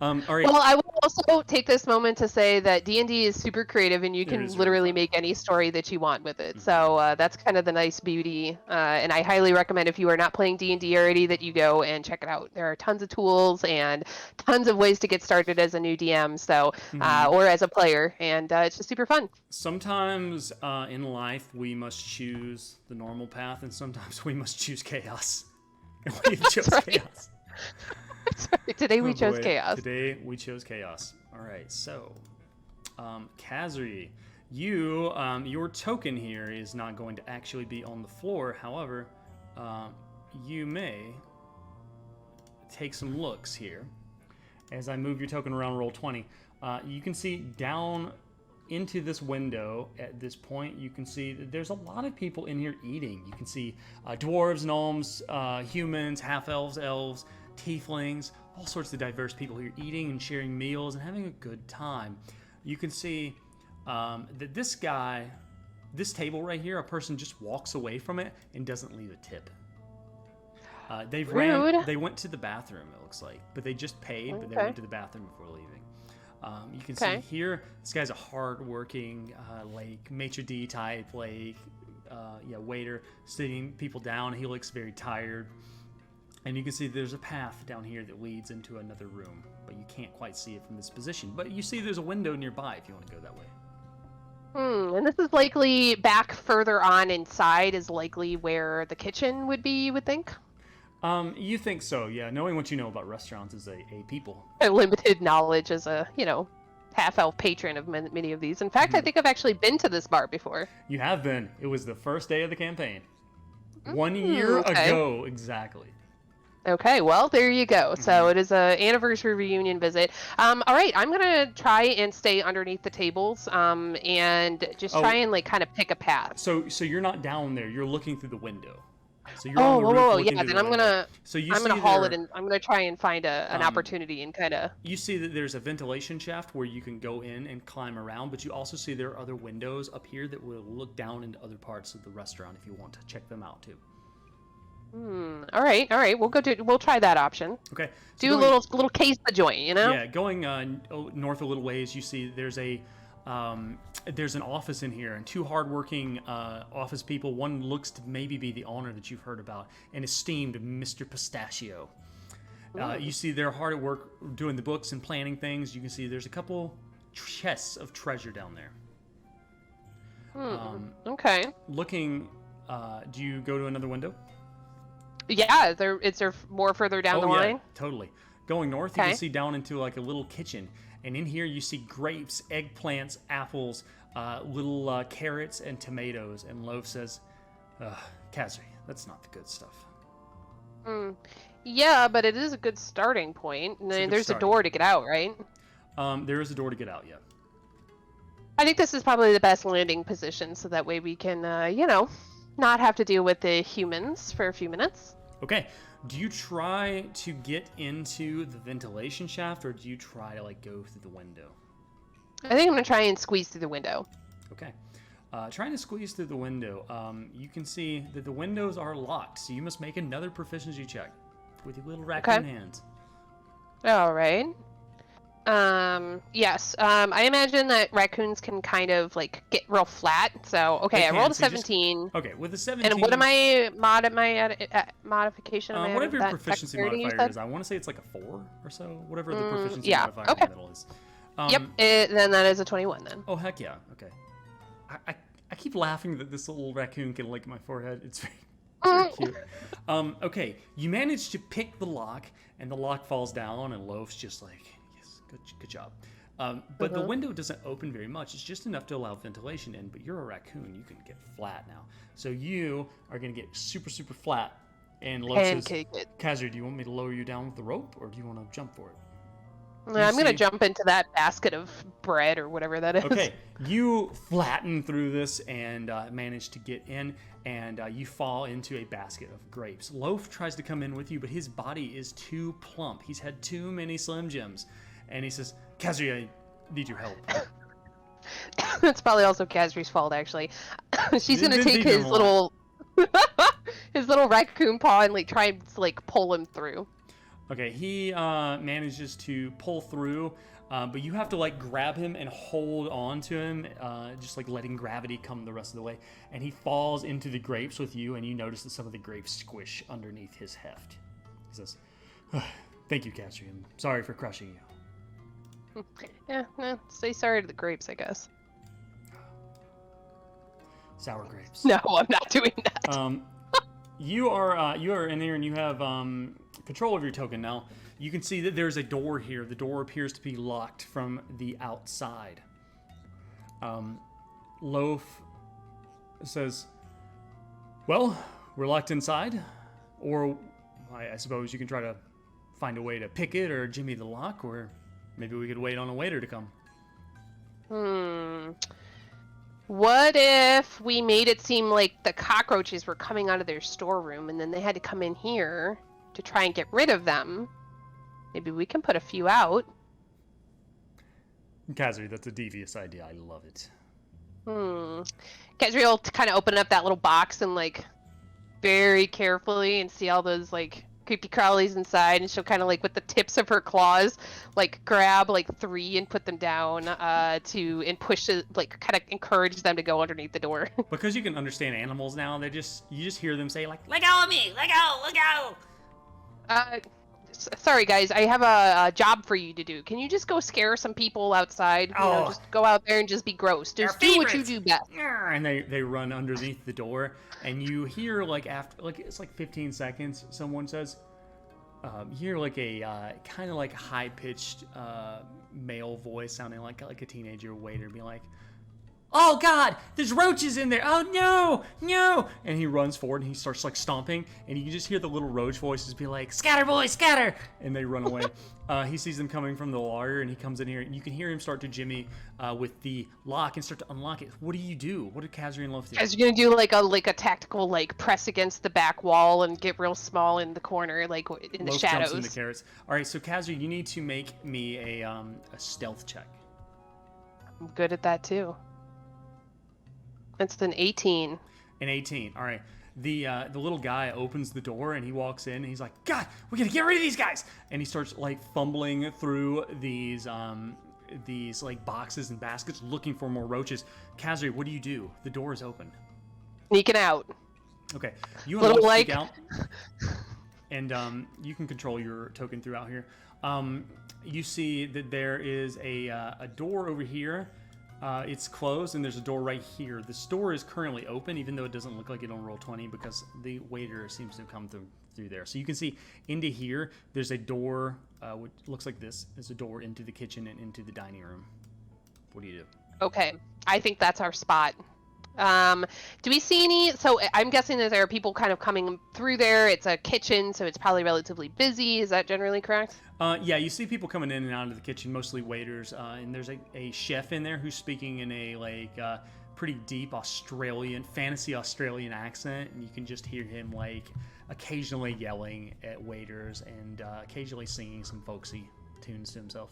All right. Well, I will also take this moment to say that D&D is super creative, and you It can is very literally fun. make any story that you want with it. Mhm. So that's kind of the nice beauty. And I highly recommend, if you are not playing D&D already, that you go and check it out. There are tons of tools and tons of ways to get started as a new DM, so Mhm. or as a player, and it's just super fun. Sometimes in life we must choose the normal path, and sometimes we must choose chaos. And we chose That's right. chaos. That's right. Today Oh we chose boy. chaos. Today we chose chaos. All right. So, Casrie, you your token here is not going to actually be on the floor. However, you may take some looks here. As I move your token around, roll 20. You can see down into this window at this point. You can see that there's a lot of people in here eating. You can see dwarves, gnomes, humans, half-elves, elves, tieflings, all sorts of diverse people here eating and sharing meals and having a good time. You can see that this guy, this table right here, a person just walks away from it and doesn't leave a tip. Rude. They went to the bathroom, it looks like, but they just paid, but they Okay. went to the bathroom before leaving. You can Okay. see here, this guy's a hard-working, like maitre d' type, like waiter, sitting people down. He looks very tired, and you can see there's a path down here that leads into another room, but you can't quite see it from this position. But you see there's a window nearby if you want to go that way. And this is likely back further on inside is likely where the kitchen would be, you would think? You think so, yeah. Knowing what you know about restaurants as a people. A limited knowledge as a, half-elf patron of many of these. In fact, I think I've actually been to this bar before. You have been. It was the first day of the campaign. 1 year okay. ago, exactly. Okay, well, there you go. So it is a anniversary reunion visit. All right, I'm gonna try and stay underneath the tables, and just try and kind of pick a path. So you're not down there. You're looking through the window. So you're Oh, on the whoa, roof whoa, looking yeah. through Then the window. So I'm gonna haul it, there, and I'm gonna try and find an opportunity and kind of. You see that there's a ventilation shaft where you can go in and climb around, but you also see there are other windows up here that will look down into other parts of the restaurant if you want to check them out too. All right. We'll try that option. Okay. Do a little case the joint, Yeah, going north a little ways, you see there's an office in here, and two hardworking office people. One looks to maybe be the owner that you've heard about, an esteemed Mr. Pistachio. You see they're hard at work doing the books and planning things. You can see there's a couple chests of treasure down there. Okay. Looking, do you go to another window? Yeah, is there more further down the line? Yeah, totally. Going north, you can see down into like a little kitchen, and in here you see grapes, eggplants, apples, little carrots, and tomatoes. And Loaf says, "Casrie, that's not the good stuff." Yeah, but it is a good starting point. And then there's a door to get out, right? There is a door to get out. Yeah. I think this is probably the best landing position, so that way we can, not have to deal with the humans for a few minutes. Okay. Do you try to get into the ventilation shaft, or do you try to go through the window? I think I'm gonna try and squeeze through the window. Okay. Trying to squeeze through the window. You can see that the windows are locked, so you must make another proficiency check with your little raccoon hands. All right. Yes. I imagine that raccoons can kind of get real flat. So, okay, I rolled a 17. Okay, with a 17. And what am I modification? Whatever your proficiency modifier is, I want to say it's like a 4 or so. Whatever the proficiency modifier in the middle is. Then that is a 21 then. Oh heck yeah. Okay. I keep laughing that this little raccoon can lick my forehead. It's very cute. Okay, you manage to pick the lock, and the lock falls down, and Loaf's just like, yes, good job. But the window doesn't open very much. It's just enough to allow ventilation in, but you're a raccoon. You can get flat now. So you are going to get super, super flat. And Loaf says, Casrie, do you want me to lower you down with the rope, or do you want to jump for it? I'm going to jump into that basket of bread or whatever that is. Okay, you flatten through this and manage to get in, and you fall into a basket of grapes. Loaf tries to come in with you, but his body is too plump. He's had too many Slim Jims. And he says, Casrie, I need your help. That's probably also Casrie's fault, actually. She's going to take his little raccoon paw and try and pull him through. Okay, he manages to pull through, but you have to like grab him and hold on to him, just like letting gravity come the rest of the way. And he falls into the grapes with you, and you notice that some of the grapes squish underneath his heft. He says, "Thank you, Casrie. I'm sorry for crushing you." Yeah, no, say sorry to the grapes, I guess. Sour grapes. No, I'm not doing that. You are in here, and you have control of your token now. You can see that there's a door here. The door appears to be locked from the outside. Loaf says, "Well, we're locked inside, or I suppose you can try to find a way to pick it or jimmy the lock, or maybe we could wait on a waiter to come." What if we made it seem like the cockroaches were coming out of their storeroom and then they had to come in here to try and get rid of them? Maybe we can put a few out. Casrie, that's a devious idea. I love it. Casrie will kind of open up that little box and like very carefully and see all those like creepy crawlies inside, and she'll kind of like with the tips of her claws like grab like 3 and put them down and push it, like kind of encourage them to go underneath the door. Because you can understand animals now, you just hear them say like, "Let go of me, let go." Sorry guys, I have a job for you to do. Can you just go scare some people outside? You know, just go out there and just be gross. Just do what you do best. And they run underneath the door, and you hear like after like it's like 15 seconds, someone says, you hear like a kind of like high-pitched male voice sounding like a teenager waiter be like, "Oh God, there's roaches in there. Oh no, no." And he runs forward and he starts like stomping, and you can just hear the little roach voices be like, "Scatter, boys, scatter." And they run away. He sees them coming from the larder, and he comes in here, and you can hear him start to jimmy with the lock and start to unlock it. What do? What did Casrie and Loaf do? As you're gonna do like a tactical like press against the back wall and get real small in the corner, like in the Loaf shadows. jumps in the carrots. All right, so Casrie, you need to make me a stealth check. I'm good at that too. It's an 18. An 18. All right. The little guy opens the door and he walks in and he's like, "God, we gotta get rid of these guys!" And he starts like fumbling through these like boxes and baskets looking for more roaches. Casrie, what do? The door is open. Sneaking out. Okay. You and Loaf sneak out, and you can control your token throughout here. You see that there is a door over here. It's closed, and there's a door right here. This door is currently open, even though it doesn't look like it on Roll20, because the waiter seems to have come through there. So you can see into here, there's a door, which looks like this. There's a door into the kitchen and into the dining room. What do you do? Okay, I think that's our spot. Do we see any? So I'm guessing that there are people kind of coming through there. It's a kitchen, so it's probably relatively busy. Is that generally correct? Yeah, you see people coming in and out of the kitchen, mostly waiters, and there's a chef in there who's speaking in a pretty deep fantasy Australian accent, and you can just hear him like occasionally yelling at waiters and occasionally singing some folksy tunes to himself.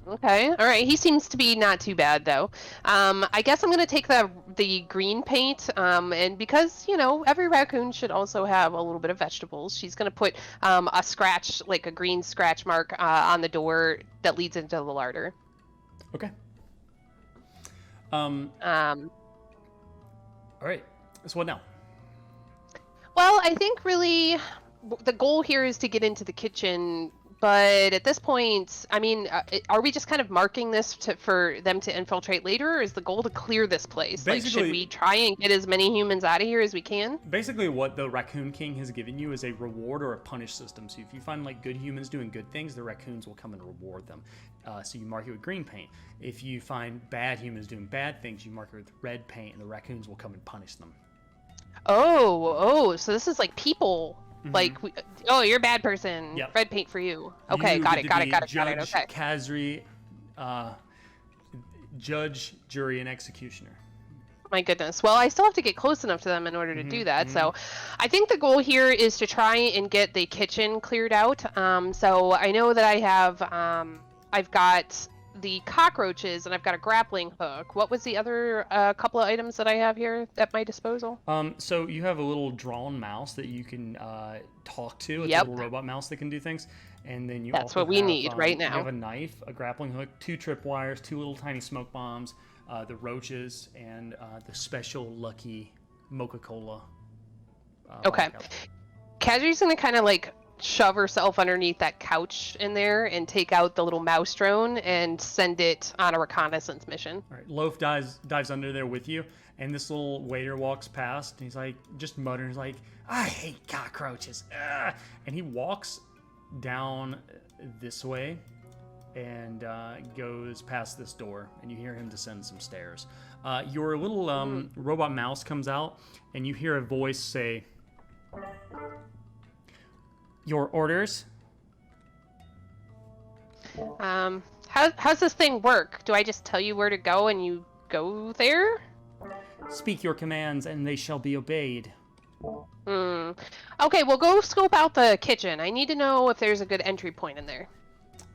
Okay. All right. He seems to be not too bad, though. I guess I'm going to take the green paint, and because, you know, every raccoon should also have a little bit of vegetables, she's going to put a scratch, like a green scratch mark on the door that leads into the larder. Okay. All right. So what now? Well, I think really the goal here is to get into the kitchen. But at this point, I mean, are we just kind of marking this for them to infiltrate later, or is the goal to clear this place? Like, should we try and get as many humans out of here as we can? Basically, what the Raccoon King has given you is a reward or a punish system. So if you find like good humans doing good things, the raccoons will come and reward them. So you mark it with green paint. If you find bad humans doing bad things, you mark it with red paint, and the raccoons will come and punish them. Oh, so this is like people. Like, you're a bad person. Yep. Red paint for you. Okay, got it. Okay. Casrie, judge, jury, and executioner. My goodness. Well, I still have to get close enough to them in order to do that. So I think the goal here is to try and get the kitchen cleared out. So I know that I have, I've got the cockroaches, and I've got a grappling hook. What was the other couple of items that I have here at my disposal? So you have a little drawn mouse that you can talk to. It's a Yep. little robot mouse that can do things. And then you That's also what we have, need right You now. have a knife, a grappling hook, 2 tripwires, 2 little tiny smoke bombs, the roaches, and the special lucky Mocha-Cola. Okay. vodka. Casrie's gonna kind of like shove herself underneath that couch in there and take out the little mouse drone and send it on a reconnaissance mission. All right, Loaf dives under there with you, and this little waiter walks past, and he's like, just muttering, he's like, I hate cockroaches. Ugh. And he walks down this way and goes past this door, and you hear him descend some stairs. Your little robot mouse comes out, and you hear a voice say, your orders? How's this thing work? Do I just tell you where to go and you go there? Speak your commands, and they shall be obeyed. Okay, well, go scope out the kitchen. I need to know if there's a good entry point in there.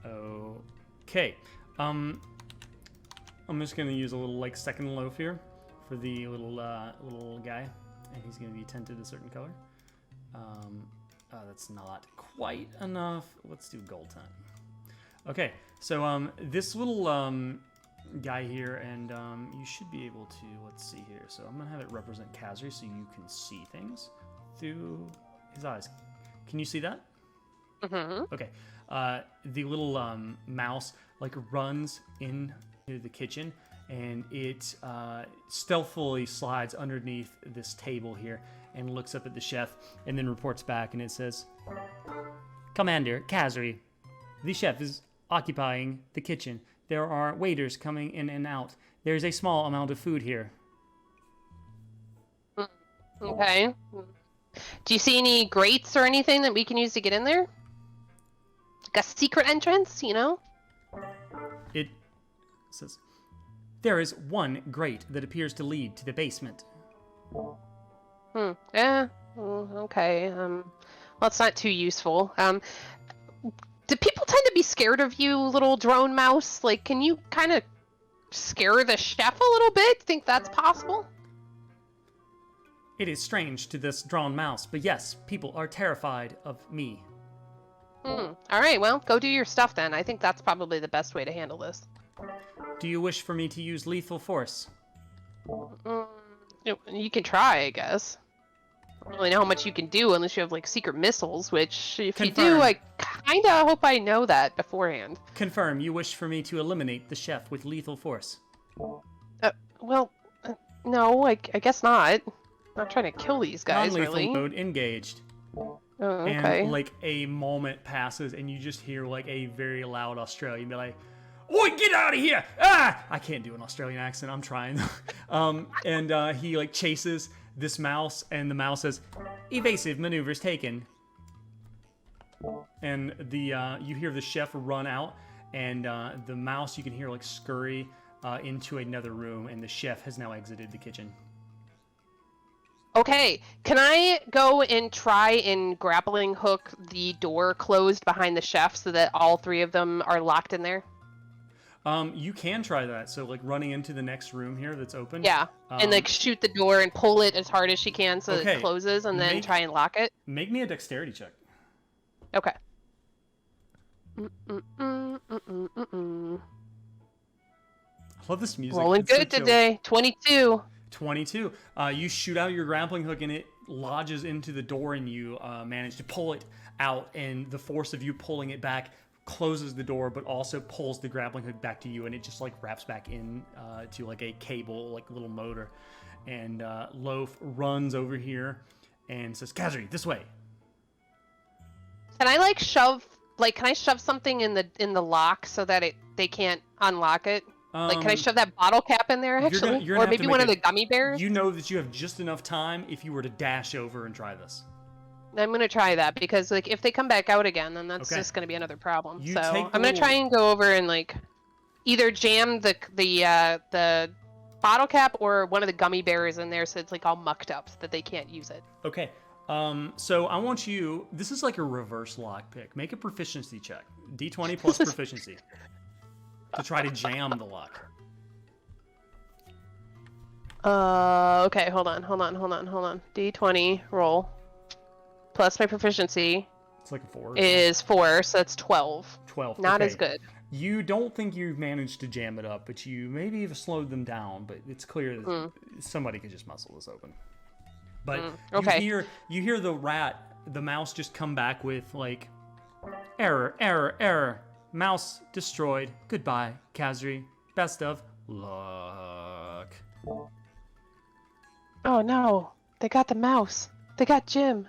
Okay. I'm just gonna use a little like second loaf here for the little guy, and he's gonna be tinted a certain color. That's not quite enough. Let's do gold tint. Okay, so this little guy here, and you should be able to, let's see here. So I'm gonna have it represent Casrie so you can see things through his eyes. Can you see that? Mm-hmm. Okay. The little mouse like runs into the kitchen, and it stealthily slides underneath this table here and looks up at the chef, and then reports back, and it says, Commander Casrie, the chef is occupying the kitchen. There are waiters coming in and out. There's a small amount of food here. Okay. Do you see any grates or anything that we can use to get in there? Like a secret entrance, you know? It says, there is one grate that appears to lead to the basement. Yeah. Okay. Well, it's not too useful. Do people tend to be scared of you, little drone mouse? Like, can you kind of scare the chef a little bit? Think that's possible? It is strange to this drawn mouse, but yes, people are terrified of me. All right, well, go do your stuff then. I think that's probably the best way to handle this. Do you wish for me to use lethal force? You can try, I guess. I don't really know how much you can do unless you have, like, secret missiles, which, if you do, Confirmed. I kind of hope I know that beforehand. Confirm you wish for me to eliminate the chef with lethal force. No, I guess not. I'm not trying to kill these guys, Non-lethal really. mode engaged. Oh, okay. And like a moment passes, and you just hear like a very loud Australian be like, "Oi, get out of here!" Ah! I can't do an Australian accent. I'm trying. And he like chases this mouse, and the mouse says, "Evasive maneuvers taken." And the you hear the chef run out, and the mouse you can hear like scurry into another room, and the chef has now exited the kitchen. Okay, can I go and try and grappling hook the door closed behind the chef so that all 3 of them are locked in there? You can try that. So like running into the next room here that's open. Yeah, and like shoot the door and pull it as hard as she can so Okay, it closes, and then try and lock it. Make me a dexterity check. Okay. I love this music. Rolling It's so good chill. today. 22. 22. You shoot out your grappling hook, and it lodges into the door, and you manage to pull it out, and the force of you pulling it back closes the door, but also pulls the grappling hook back to you, and it just like wraps back in to like a cable, like little motor. And Loaf runs over here and says, "Casrie, this way." Can I like shove something in the lock so that they can't unlock it? Like, can I shove that bottle cap in there, actually? you're gonna Or have to maybe one make of the gummy bears? You know that you have just enough time if you were to dash over and try this. I'm going to try that, because, like, if they come back out again, then that's Okay. just going to be another problem. You So take I'm going to try and go over and, like, either jam the bottle cap or one of the gummy bears in there so it's, like, all mucked up so that they can't use it. Okay. So I want you. This is like a reverse lockpick. Make a proficiency check. D20 plus proficiency. to try to jam the lock. Okay, hold on. D20 roll plus my proficiency It's like a 4. is 4, so that's 12. 12. Not okay. as good. You don't think you've managed to jam it up, but you maybe have slowed them down. But it's clear that somebody could just muscle this open. But okay. you hear the mouse just come back with like, error. Mouse destroyed. Goodbye, Casrie. Best of luck. Oh no, they got the mouse. They got Jim.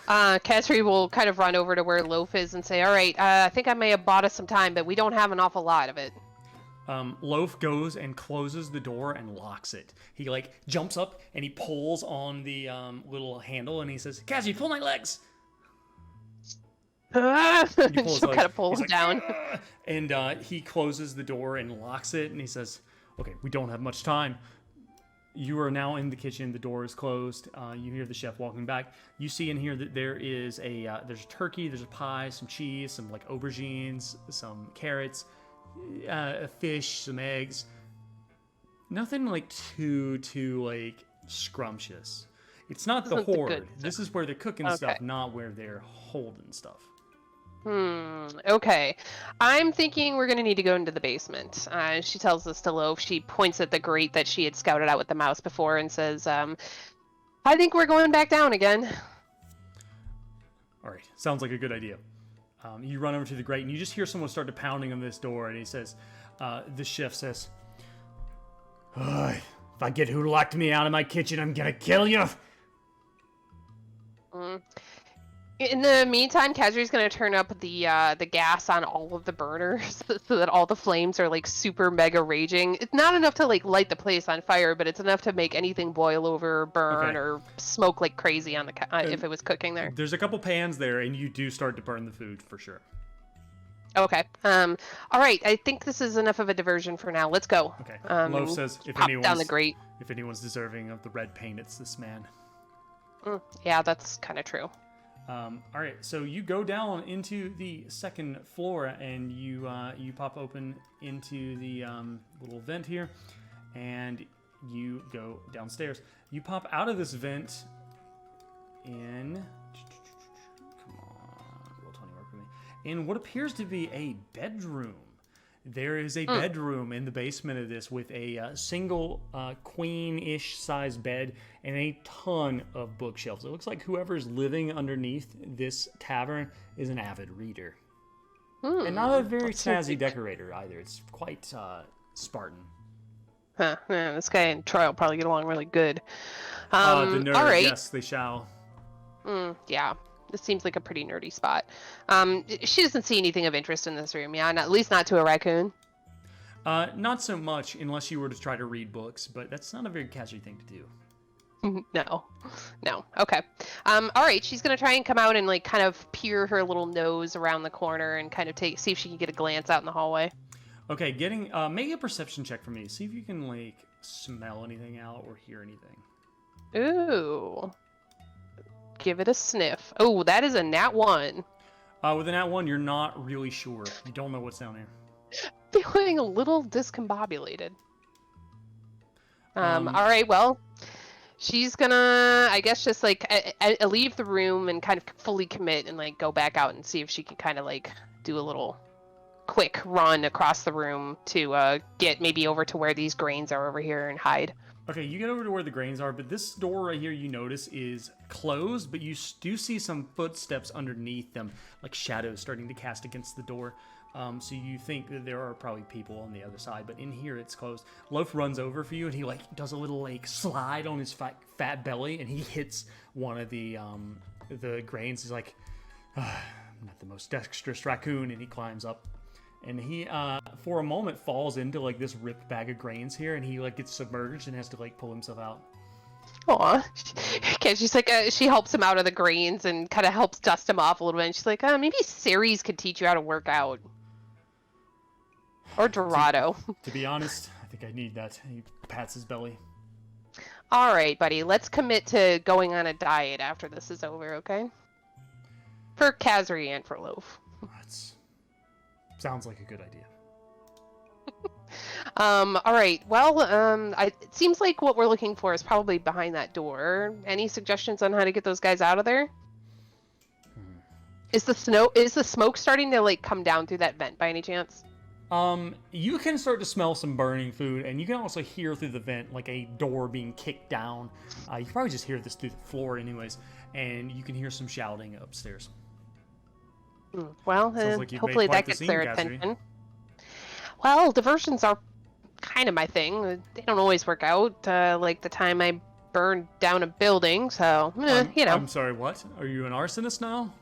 Casrie will kind of run over to where Loaf is and say, all right, I think I may have bought us some time, but we don't have an awful lot of it. Loaf goes and closes the door and locks it. He like jumps up and he pulls on the little handle and he says, Cassie, pull my legs. She'll kind of pull him down. And he closes the door and locks it and he says, okay, we don't have much time. You are now in the kitchen. The door is closed. You hear the chef walking back. You see in here that there is there's a turkey, there's a pie, some cheese, some like aubergines, some carrots, a fish, some eggs. Nothing like too like scrumptious. It's not the hoard. This is where they're cooking stuff, not where they're holding stuff. Okay. I'm thinking we're going to need to go into the basement. She tells us to Loaf. She points at the grate that she had scouted out with the mouse before and says, I think we're going back down again. All right. Sounds like a good idea. You run over to the grate and you just hear someone start to pounding on this door and he says, the chef says, if I get who locked me out of my kitchen, I'm going to kill you. In the meantime, Casrie's going to turn up the gas on all of the burners so that all the flames are like super mega raging. It's not enough to like light the place on fire, but it's enough to make anything boil over, burn, or smoke like crazy on the if it was cooking there. There's a couple pans there, and you do start to burn the food for sure. Okay. All right. I think this is enough of a diversion for now. Let's go. Okay. Loaf says, if anyone's deserving of the red paint, it's this man. Yeah, that's kind of true. All right, so you go down into the second floor and you pop open into the little vent here, and you go downstairs. You pop out of this vent in. Come on, roll 20 work for me. In what appears to be a bedroom. There is a bedroom in the basement of this with a single queen-ish size bed and a ton of bookshelves. It looks like whoever's living underneath this tavern is an avid reader. And not a very snazzy decorator either. It's quite Spartan. Huh. Yeah, this guy and Troy will probably get along really good. The nerd, all right. yes, they shall. Yeah. This seems like a pretty nerdy spot. She doesn't see anything of interest in this room, yeah? At least not to a raccoon. Not so much, unless you were to try to read books, but that's not a very Casrie thing to do. No. Okay. All right. She's gonna try and come out and like kind of peer her little nose around the corner and kind of see if she can get a glance out in the hallway. Okay, make a perception check for me. See if you can like smell anything out or hear anything. Ooh. Give it a sniff. Oh, that is a nat 1. With a nat 1, you're not really sure. You don't know what's down here. Feeling a little discombobulated. All right, well, she's gonna, I guess, just like leave the room and kind of fully commit and like go back out and see if she can kind of like do a little quick run across the room to get maybe over to where these grains are over here and hide. Okay, you get over to where the grains are, but this door right here, you notice, is closed, but you do see some footsteps underneath them, like shadows starting to cast against the door. So you think that there are probably people on the other side, but in here it's closed. Loaf runs over for you, and he like does a little like slide on his fat belly, and he hits one of the grains. He's like, I'm not the most dexterous raccoon, and he climbs up. And he, for a moment, falls into, like, this ripped bag of grains here, and he, like, gets submerged and has to, like, pull himself out. Aw. She's like, she helps him out of the grains and kind of helps dust him off a little bit. And she's like, maybe Ceres could teach you how to work out. Or Dorado. To be honest, I think I need that. He pats his belly. All right, buddy. Let's commit to going on a diet after this is over, okay? For Casrie and for Loaf. Sounds like a good idea. All right. Well, it seems like what we're looking for is probably behind that door. Any suggestions on how to get those guys out of there? Is the smoke starting to like come down through that vent by any chance? You can start to smell some burning food, and you can also hear through the vent like a door being kicked down. You can probably just hear this through the floor, anyways, and you can hear some shouting upstairs. Well, Like hopefully that gets their attention. Well, diversions are kind of my thing. They don't always work out. Like the time I burned down a building, so you know. I'm sorry. What? Are you an arsonist now?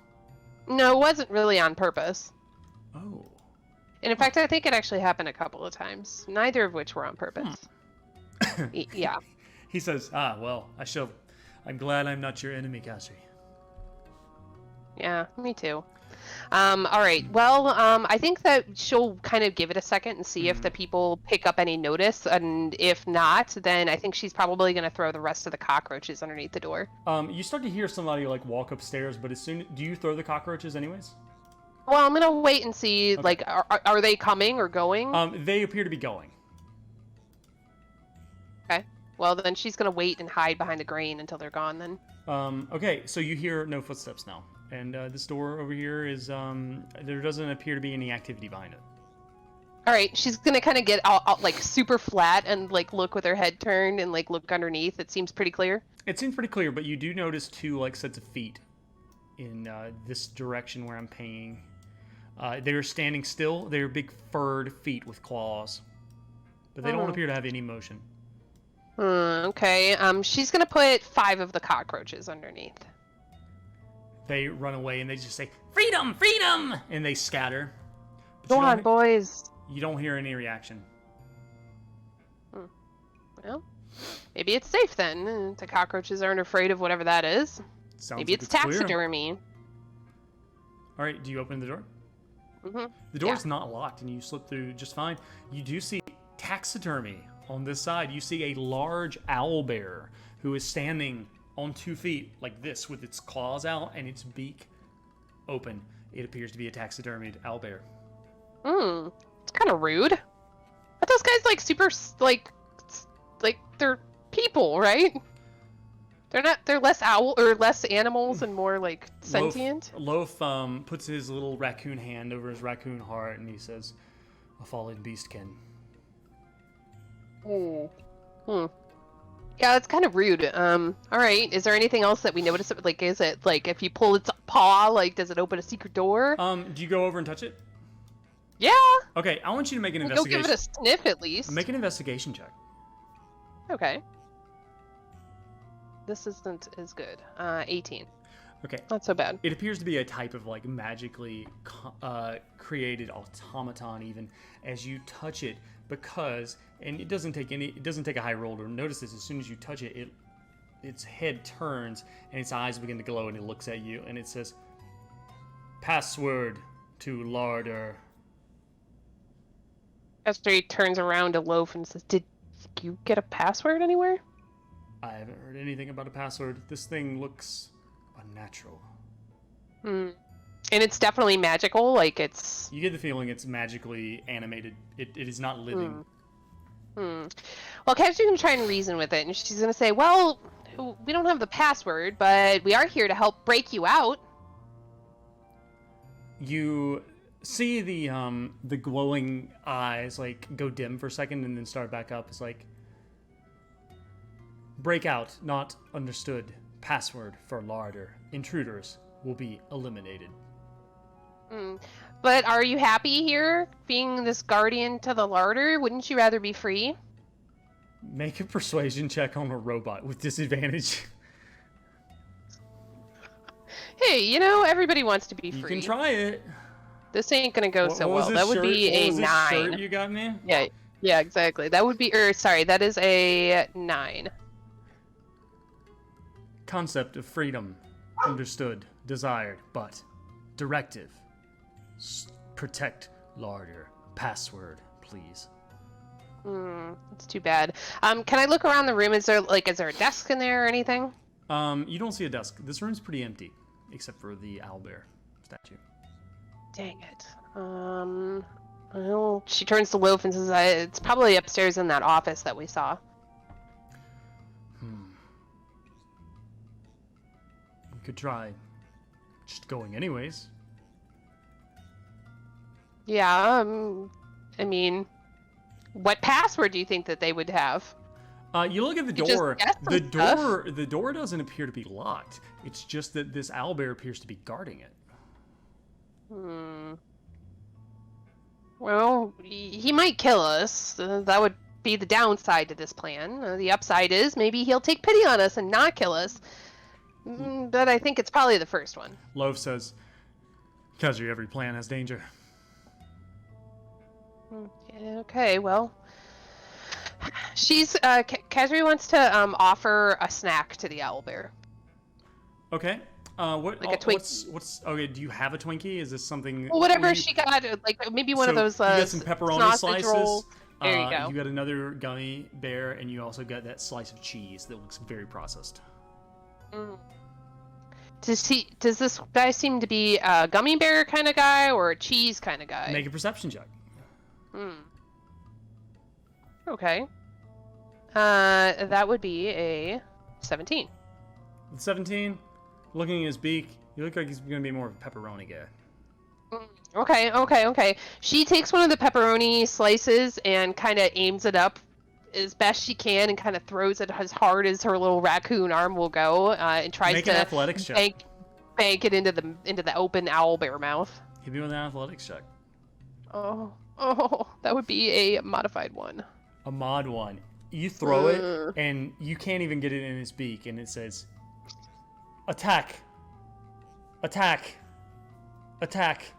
No, it wasn't really on purpose. Oh. And in fact, I think it actually happened a couple of times, neither of which were on purpose. Yeah. He says, well, I'm glad I'm not your enemy, Casrie. Yeah, me too. All right. Well, I think that she'll kind of give it a second and see if the people pick up any notice, and if not, then I think she's probably going to throw the rest of the cockroaches underneath the door. You start to hear somebody like walk upstairs, but do you throw the cockroaches anyways? Well, I'm gonna wait and see. Okay. Like, are they coming or going? They appear to be going. Okay. Well, then she's gonna wait and hide behind the grain until they're gone. Then. Okay. So you hear no footsteps now, and this door over here is there doesn't appear to be any activity behind it. All right. She's gonna kind of get out, like super flat and like look with her head turned and like look underneath. It seems pretty clear. It seems pretty clear, but you do notice two like sets of feet in this direction where I'm paying. They're standing still. They're big furred feet with claws, but they don't appear to have any motion. Okay. She's gonna put 5 of the cockroaches underneath. They run away and they just say, "Freedom, freedom!" and they scatter. Go on, boys. You don't hear any reaction. Well, maybe it's safe then. The cockroaches aren't afraid of whatever that is. Maybe it's taxidermy. All right. Do you open the door? Mm-hmm. The door's not locked, and you slip through just fine. You do see taxidermy on this side. You see a large owl bear who is standing on 2 feet like this with its claws out and its beak open. It appears to be a taxidermied owl bear. It's kind of rude. But those guys like super like they're people, right? They're not. They're less owl or less animals and more like sentient. Loaf puts his little raccoon hand over his raccoon heart and he says, "A fallen beast can." Yeah, it's kind of rude. All right. Is there anything else that we notice? Like, is it like if you pull its paw, like, does it open a secret door? Do you go over and touch it? Yeah. Okay, I want you to make an investigation. Go give it a sniff at least. Make an investigation check. Okay. This isn't as good. 18. Okay. Not so bad. It appears to be a type of like magically created automaton even as you touch it because, and it doesn't take a high roll to notice this. As soon as you touch it, its head turns and its eyes begin to glow and it looks at you and it says, "Password to larder." Casrie turns around to Loaf and says, "Did you get a password anywhere?" I haven't heard anything about a password. This thing looks unnatural. And it's definitely magical, like it's... You get the feeling it's magically animated. It is not living. Well, Casrie's going to try and reason with it, and she's going to say, well, we don't have the password, but we are here to help break you out. You see the glowing eyes, like, go dim for a second and then start back up. It's like... Breakout, not understood. Password for larder. Intruders will be eliminated. But are you happy here, being this guardian to the larder? Wouldn't you rather be free? Make a persuasion check on a robot with disadvantage. Hey, you know, everybody wants to be free. You can try it. This ain't gonna go so well. That would be a 9. Shirt you got me? Yeah, exactly. That would be, sorry, that is a 9. Concept of freedom. Understood. Desired. But. Directive. Protect larder. Password, please. That's too bad. Can I look around the room? Is there a desk in there or anything? You don't see a desk. This room's pretty empty. Except for the owlbear statue. Dang it. Well, she turns to Loaf and says, "It's probably upstairs in that office that we saw." We could try just going anyways. Yeah, I mean, what password do you think that they would have? You look at the You just door. guessed some stuff. The door doesn't appear to be locked. It's just that this owlbear appears to be guarding it. Well, he might kill us. That would be the downside to this plan. The upside is maybe he'll take pity on us and not kill us. But I think it's probably the first one. Loaf says, Casrie, every plan has danger. Yeah, okay, well, Casrie wants to offer a snack to the owlbear. Okay. What? Like a Twinkie. What's? Okay. Do you have a Twinkie? Is this something? Well, whatever she got, like maybe one of those. You got some pepperoni sausage slices. rolls. There you go. You got another gummy bear, and you also got that slice of cheese that looks very processed. Does this guy seem to be a gummy bear kind of guy or a cheese kind of guy? Make a perception check. Okay. That would be a 17. 17. Looking at his beak, you look like he's gonna be more of a pepperoni guy. Okay. She takes one of the pepperoni slices and kind of aims it up as best she can and kind of throws it as hard as her little raccoon arm will go, and tries Make to an athletics check. bank it into the open owlbear mouth. Hit me with an athletics check. Oh, that would be a modified one. A mod 1. You throw it, and you can't even get it in his beak, and it says, "Attack! Attack! Attack!"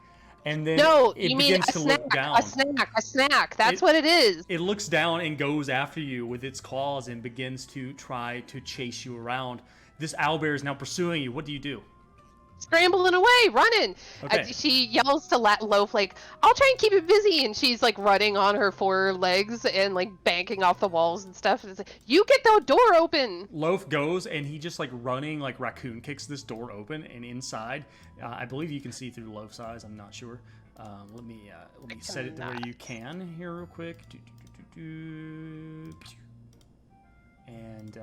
And then it begins to look down. A snack. That's what it is. It looks down and goes after you with its claws and begins to try to chase you around. This owlbear is now pursuing you. What do you do? Scrambling away, running. Okay. She yells to Loaf, like, "I'll try and keep it busy," and she's like running on her 4 legs and like banking off the walls and stuff. It's like, "You get the door open." Loaf goes and he just like running like raccoon kicks this door open, and inside, I believe you can see through Loaf's eyes. I'm not sure. Let me set it to where you can here real quick. And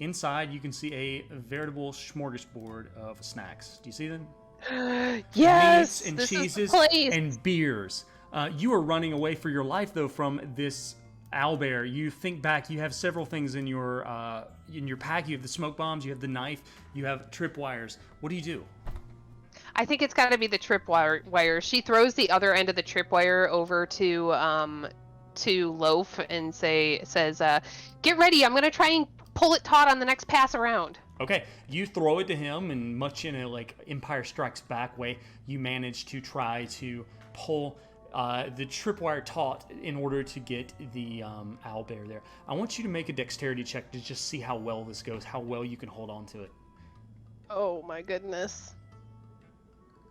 inside, you can see a veritable smorgasbord of snacks. Do you see them? Yes, Meats and this cheeses is the place. and beers. You are running away for your life, though, from this owlbear. You think back. You have several things in your pack. You have the smoke bombs. You have the knife. You have tripwires. What do you do? I think it's got to be the tripwire. She throws the other end of the tripwire over to Loaf and says, "Get ready. I'm gonna try and pull it taut on the next pass around." Okay, you throw it to him, and much in a like Empire Strikes Back way, you manage to try to pull the tripwire taut in order to get the owlbear there. I want you to make a dexterity check to just see how well this goes, how well you can hold on to it. Oh my goodness.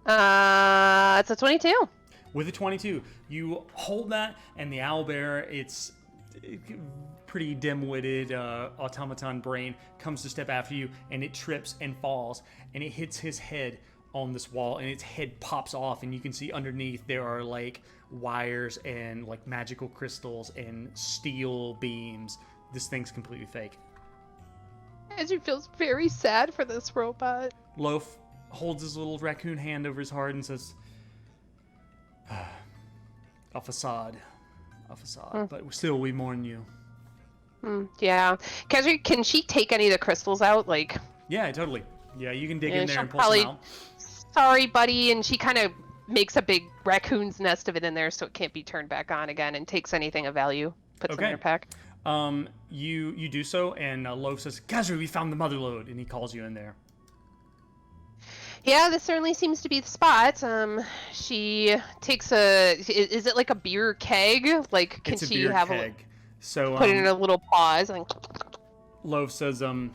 It's a 22. With a 22, you hold that, and the owlbear, it's pretty dim-witted automaton brain, comes to step after you, and it trips and falls, and it hits his head on this wall, and its head pops off, and you can see underneath there are like wires and like magical crystals and steel beams. This thing's completely fake. Casrie feels very sad for this robot. Loaf holds his little raccoon hand over his heart and says, a facade, but still we mourn you. Yeah. Casrie, can she take any of the crystals out? Like, yeah, totally. Yeah, you can dig in there and pull probably, some out. "Sorry, buddy," and she kind of makes a big raccoon's nest of it in there so it can't be turned back on again, and takes anything of value, puts it in her pack. You do so, and Loaf says, "Casrie, we found the mother lode," and he calls you in there. Yeah, this certainly seems to be the spot. She takes is it like a beer keg? Like, can It's a she beer have keg. So put it in a little pause? And Loaf says, you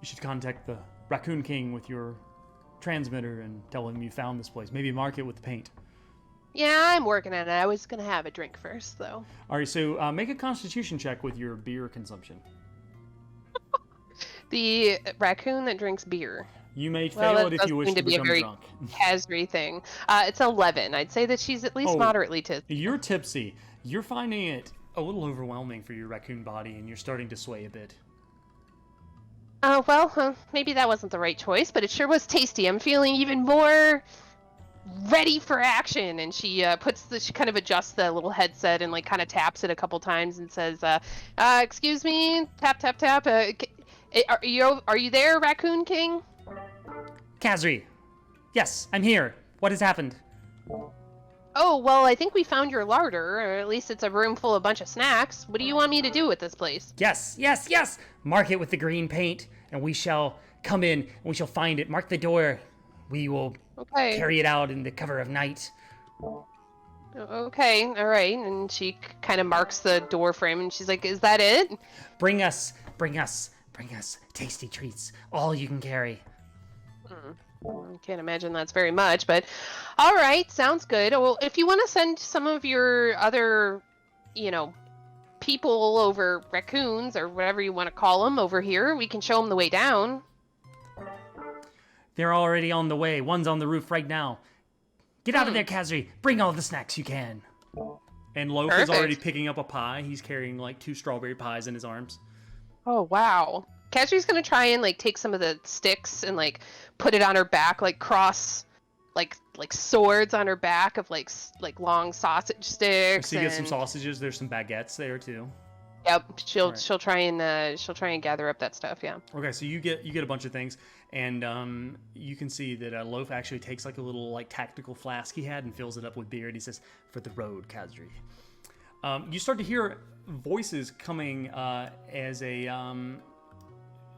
should contact the Raccoon King with your transmitter and tell him you found this place. Maybe mark it with the paint. Yeah, I'm working on it. I was gonna have a drink first, though. All right, so make a Constitution check with your beer consumption. The raccoon that drinks beer. You may Well, fail that it if does you wish seem to to be a become very drunk. Casrie thing. It's 11. I'd say that she's at least Oh, moderately tipsy. You're tipsy. You're finding it a little overwhelming for your raccoon body, and you're starting to sway a bit. Maybe that wasn't the right choice, but it sure was tasty. I'm feeling even more ready for action. And she she kind of adjusts the little headset and like kind of taps it a couple times and says, "Excuse me, tap tap tap. Are you there, Raccoon King?" Casrie! Yes, I'm here. What has happened? Oh, well, I think we found your larder, or at least it's a room full of a bunch of snacks. What do you want me to do with this place? Yes, yes, yes! Mark it with the green paint, and we shall come in, and we shall find it. Mark the door. We will carry it out in the cover of night. Okay, all right. And she kind of marks the door frame, and she's like, "Is that it?" Bring us tasty treats. All you can carry. I can't imagine that's very much, but all right, sounds good. Well, if you want to send some of your other, people over, raccoons or whatever you want to call them over here, we can show them the way down. They're already on the way. One's on the roof right now. Get out of there, Casrie. Bring all the snacks you can. And Loaf is already picking up a pie. He's carrying like 2 strawberry pies in his arms. Oh, wow. Casrie's gonna try and like take some of the sticks and like put it on her back, like cross, like swords on her back of like long sausage sticks. So you get some sausages. There's some baguettes there too. Yep, she'll try and gather up that stuff. Yeah. Okay, so you get a bunch of things, and you can see that Loaf actually takes like a little like tactical flask he had and fills it up with beer. And he says, "For the road, Casrie." You start to hear voices coming as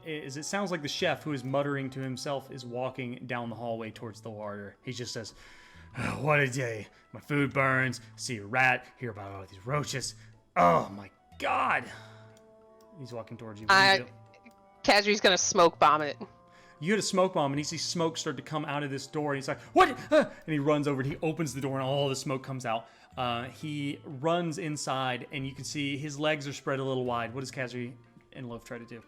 it sounds like the chef, who is muttering to himself, is walking down the hallway towards the larder. He just says, "Oh, what a day. My food burns. See a rat. Hear about all these roaches. Oh, my God." He's walking towards you. What do you do? Casrie's going to smoke bomb it. You hit a smoke bomb, and he sees smoke start to come out of this door. And he's like, "What?" And he runs over, and he opens the door, and all the smoke comes out. He runs inside, and you can see his legs are spread a little wide. What does Casrie and Loaf try to do?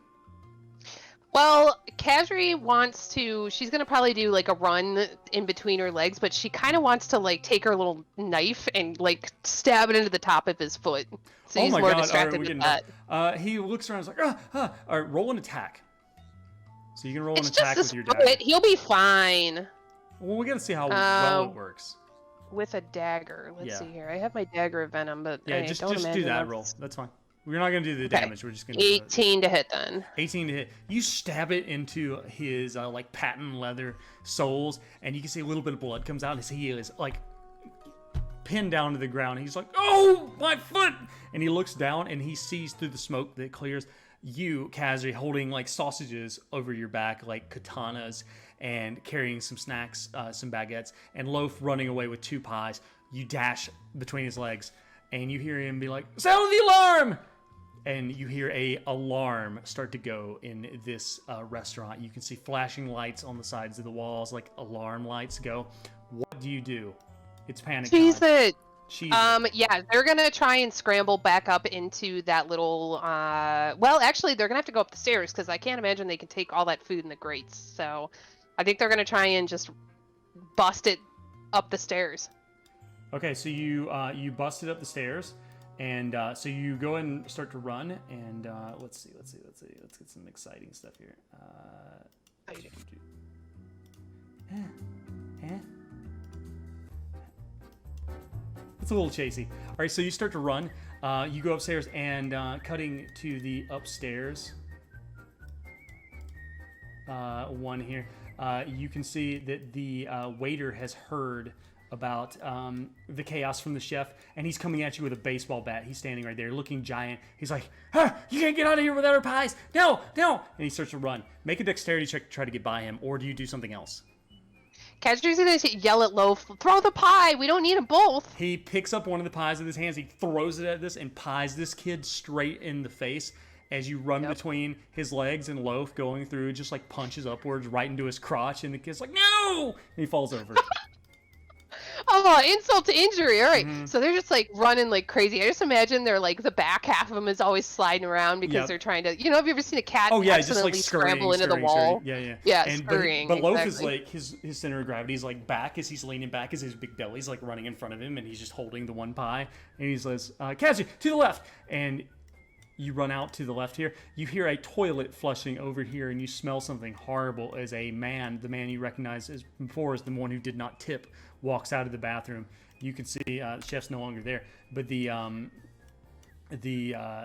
Well, Casrie wants to, she's going to probably do like a run in between her legs, but she kind of wants to like take her little knife and like stab it into the top of his foot. So he's more distracted with that. He looks around and is like, All right, roll an attack. So you can roll an It's attack just with your dagger. He'll be fine. Well, we got to see how well it works. With a dagger. Let's see here. I have my dagger of venom, but yeah, just do that roll. That's fine. We're not going to do the damage. We're just going to 18 to hit then. 18 to hit. You stab it into his like patent leather soles, and you can see a little bit of blood comes out as he is like pinned down to the ground. He's like, "Oh, my foot!" And he looks down and he sees through the smoke that clears you, Casrie, holding like sausages over your back, like katanas, and carrying some snacks, some baguettes, and Loaf running away with 2 pies. You dash between his legs, and you hear him be like, "Sound the alarm!" And you hear a alarm start to go in this restaurant. You can see flashing lights on the sides of the walls, like alarm lights go. What do you do? It's panic time. Yeah, they're gonna try and scramble back up into that little. Well, actually, they're gonna have to go up the stairs because I can't imagine they can take all that food in the grates. So, I think they're gonna try and just bust it up the stairs. Okay, so you busted up the stairs. And so you go ahead and start to run, and let's see. Let's get some exciting stuff here. It's a little chasey. All right, so you start to run. You go upstairs, and cutting to the upstairs one here, you can see that the waiter has heard about the chaos from the chef, and he's coming at you with a baseball bat. He's standing right there looking giant. He's like, "You can't get out of here without our pies. No!" And he starts to run. Make a dexterity check to try to get by him, or do you do something else? Casrie's gonna yell at Loaf, "Throw the pie! We don't need them both!" He picks up one of the pies with his hands. He throws it at this and pies this kid straight in the face as you run between his legs, and Loaf going through just like punches upwards right into his crotch, and the kid's like, "No!" And he falls over. Oh, insult to injury. All right. So they're just like running like crazy. I just imagine they're like the back half of them is always sliding around because they're trying to, have you ever seen a cat accidentally just like scramble into the wall? Yeah. Yeah, And scurrying. but Loaf exactly. is like his center of gravity is like back as he's leaning back as his big belly's like running in front of him and he's just holding the one pie and he says, Cassie, to the left. And you run out to the left here. You hear a toilet flushing over here, and you smell something horrible as the man you recognize as before as the one who did not tip, walks out of the bathroom. You can see chef's no longer there, but the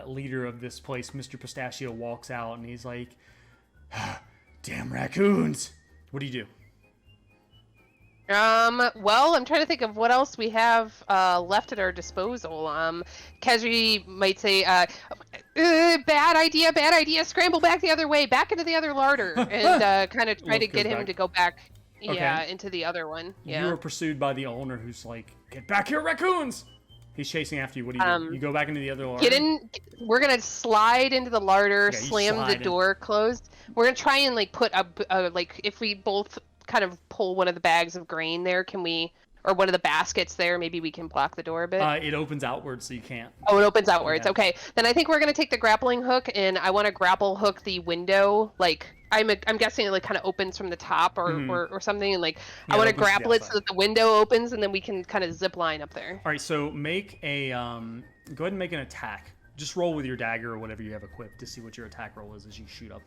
leader of this place, Mr. Pistachio, walks out, and he's like, "Damn raccoons! What do you do?" Well, I'm trying to think of what else we have left at our disposal. Casrie might say, bad idea, scramble back the other way, back into the other larder, and kind of try to get him to go back, into the other one. Yeah. You are pursued by the owner who's like, "Get back here, raccoons!" He's chasing after you. What do you do? You go back into the other larder? Get in. We're gonna slide into the larder, slam the door closed. We're gonna try and like put like if we both kind of pull one of the bags of grain there, can we, or one of the baskets there, maybe we can block the door a bit? It opens outwards, so you can't. Oh, it opens outwards. Yeah. Okay, then I think we're gonna take the grappling hook, and I want to grapple hook the window. Like I'm guessing it like kind of opens from the top or something, and like I want to grapple it so that the window opens, and then we can kind of zip line up there. All right, so make a go ahead and make an attack. Just roll with your dagger or whatever you have equipped to see what your attack roll is as you shoot up.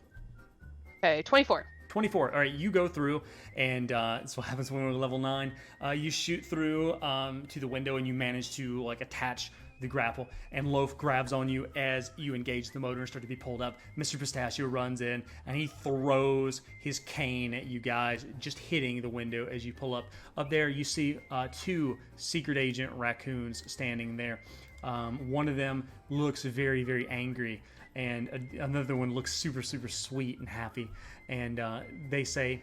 Okay, 24. 24. All right, you go through, and that's what happens when we're level 9. You shoot through to the window, and you manage to like attach the grapple, and Loaf grabs on you as you engage the motor and start to be pulled up. Mr. Pistachio runs in, and he throws his cane at you guys, just hitting the window as you pull up. Up there, you see 2 secret agent raccoons standing there. One of them looks very, very angry, and another one looks super, super sweet and happy. And they say,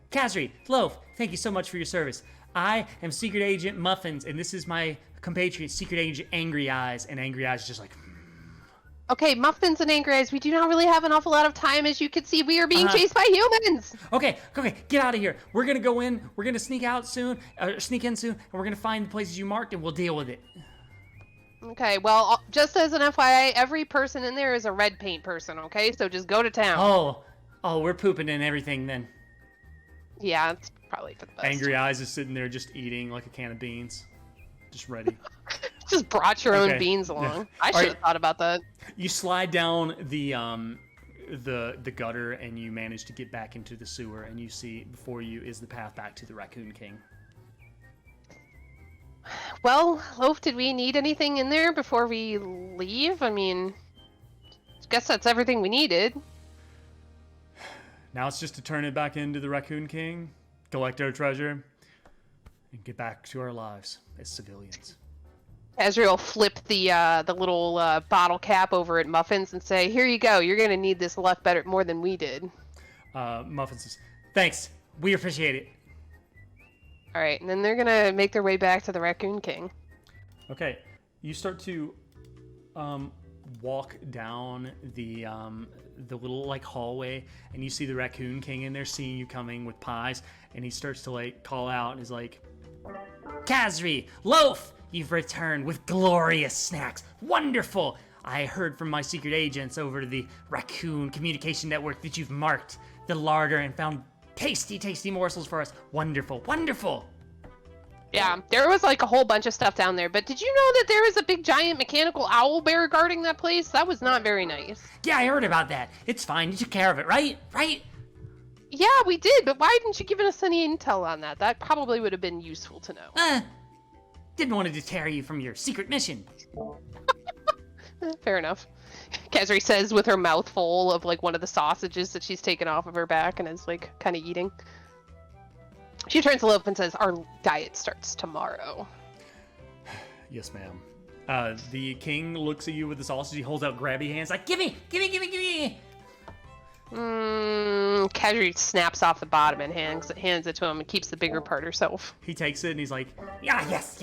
"Casrie, Loaf, thank you so much for your service. I am Secret Agent Muffins, and this is my compatriot, Secret Agent Angry Eyes." And Angry Eyes is just like... Okay, Muffins and Angry Eyes, we do not really have an awful lot of time. As you can see, we are being chased by humans. Okay, get out of here. We're going to go in. We're going to sneak in soon, and we're going to find the places you marked, and we'll deal with it. Okay, well, just as an FYI, every person in there is a red paint person, okay? So just go to town. Oh, we're pooping in everything then. Yeah, it's probably for the best. Angry Eyes is sitting there just eating like a can of beans. Just ready. Just brought your own beans along. I should have thought about that. You slide down the gutter, and you manage to get back into the sewer, and you see before you is the path back to the Raccoon King. Well, Loaf, did we need anything in there before we leave? I mean, I guess that's everything we needed. Now it's just to turn it back into the Raccoon King, collect our treasure, and get back to our lives as civilians. Casrie will flip the little bottle cap over at Muffins and say, "Here you go. You're gonna need this a lot better, more than we did." Muffins says, "Thanks. We appreciate it." All right, and then they're gonna make their way back to the Raccoon King. Okay, you start to walk down the little like hallway, and you see the Raccoon King in there, seeing you coming with pies, and he starts to like call out, and he's like, "Casrie, Loaf, you've returned with glorious snacks. Wonderful! I heard from my secret agents over the Raccoon Communication Network that you've marked the larder and found tasty, tasty morsels for us. Wonderful, wonderful." Yeah, there was like a whole bunch of stuff down there, but did you know that there was a big giant mechanical owl bear guarding that place? That was not very nice. Yeah, I heard about that. It's fine. You took care of it, right? Right? Yeah, we did, but why didn't you give us any intel on that? That probably would have been useful to know. Didn't want to deter you from your secret mission. Fair enough. Casrie says with her mouth full of like one of the sausages that she's taken off of her back and is like kind of eating. She turns to Loaf and says, "Our diet starts tomorrow." Yes, ma'am. The king looks at you with the sausage. He holds out grabby hands like, gimme. Casrie snaps off the bottom and hands it to him and keeps the bigger part herself. He takes it and he's like, "Yeah, yes.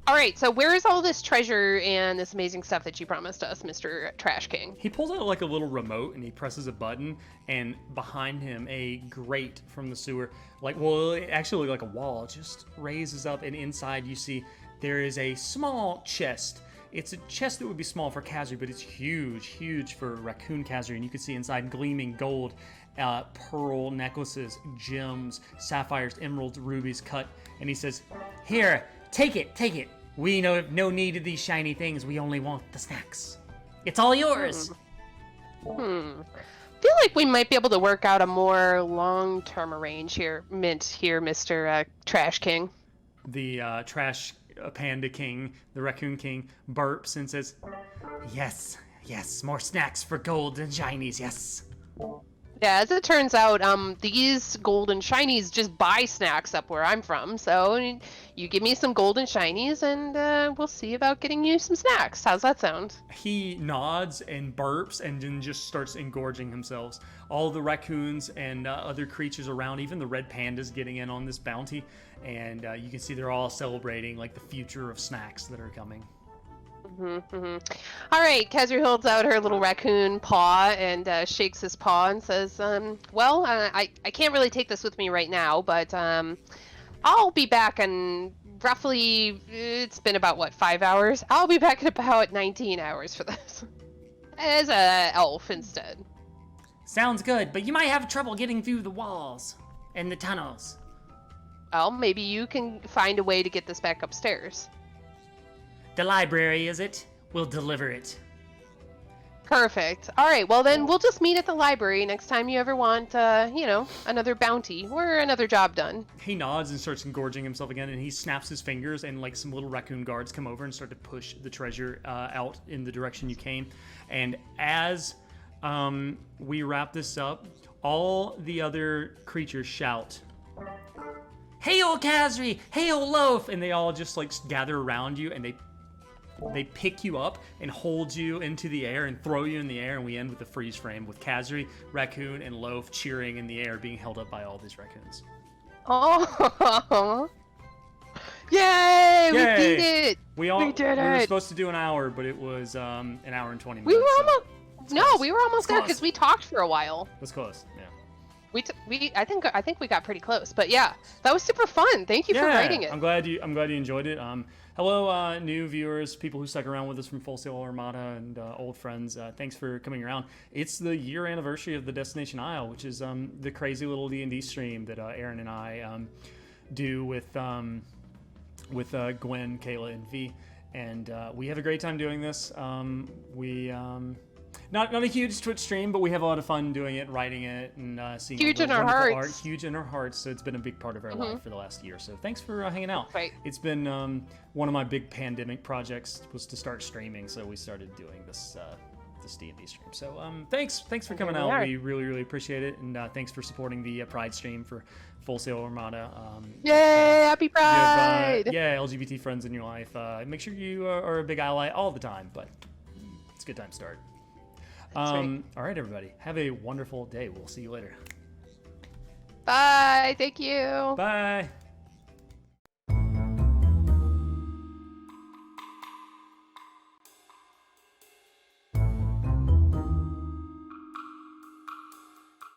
All right, so where is all this treasure and this amazing stuff that you promised us, Mr. Trash King? He pulls out like a little remote and he presses a button, and behind him a grate from the sewer, it actually looked like a wall, just raises up, and inside you see there is a small chest. It's a chest that would be small for Casrie, but it's huge for raccoon Casrie, and you can see inside gleaming gold, pearl necklaces, gems, sapphires, emeralds, rubies cut, and he says, "Here, take it. We know no need of these shiny things. We only want the snacks. It's all yours." Feel like we might be able to work out a more long-term arrangement here, Mr. Trash King. The trash panda king, the raccoon king, burps and says, yes, more snacks for gold and shinies, yes. Yeah, as it turns out, these golden shinies just buy snacks up where I'm from. So you give me some golden shinies, and we'll see about getting you some snacks. How's that sound? He nods and burps and then just starts engorging himself. All the raccoons and other creatures around, even the red pandas, getting in on this bounty. And you can see they're all celebrating like the future of snacks that are coming. All right, Casrie holds out her little raccoon paw and shakes his paw and says, I can't really take this with me right now, but I'll be back in roughly, it's been about, 5 hours? I'll be back in about 19 hours for this. As a elf instead. Sounds good, but you might have trouble getting through the walls and the tunnels. Well, maybe you can find a way to get this back upstairs. The library, is it? We'll deliver it. Perfect. All right, well then we'll just meet at the library next time you ever want, another bounty or another job done. He nods and starts engorging himself again, and he snaps his fingers, and like some little raccoon guards come over and start to push the treasure out in the direction you came. And as we wrap this up, all the other creatures shout, "Hail, Casrie! Hail, Loaf!" And they all just like gather around you, and they pick you up and hold you into the air and throw you in the air, and we end with a freeze frame with Casrie, Raccoon, and Loaf cheering in the air, being held up by all these raccoons. Oh! Yay! We beat it! We did it! We were supposed to do an hour, but it was an hour and 20 minutes. We were almost... No, close. we were almost there because we talked for a while. It was close, yeah. I think we got pretty close, but yeah, that was super fun. Thank you for writing it. I'm glad you enjoyed it. Hello, new viewers, people who stuck around with us from Full Sail Armada and old friends. Thanks for coming around. It's the year anniversary of the Destination Isle, which is the crazy little D&D stream that Erin and I do with Gwen, Kayla, and V, and we have a great time doing this. Not a huge Twitch stream, but we have a lot of fun doing it, writing it, and seeing huge all the in our wonderful hearts. art. Huge in our hearts. So it's been a big part of our life for the last year. So thanks for hanging out. Right. It's been one of my big pandemic projects was to start streaming, so we started doing this D&D stream. So thanks for coming out. We really appreciate it, and thanks for supporting the Pride stream for Full Sail Armada. Yay! Happy Pride! You have, LGBT friends in your life. Make sure you are a big ally all the time, but it's a good time to start. Right. All right, everybody. Have a wonderful day. We'll see you later. Bye. Thank you. Bye.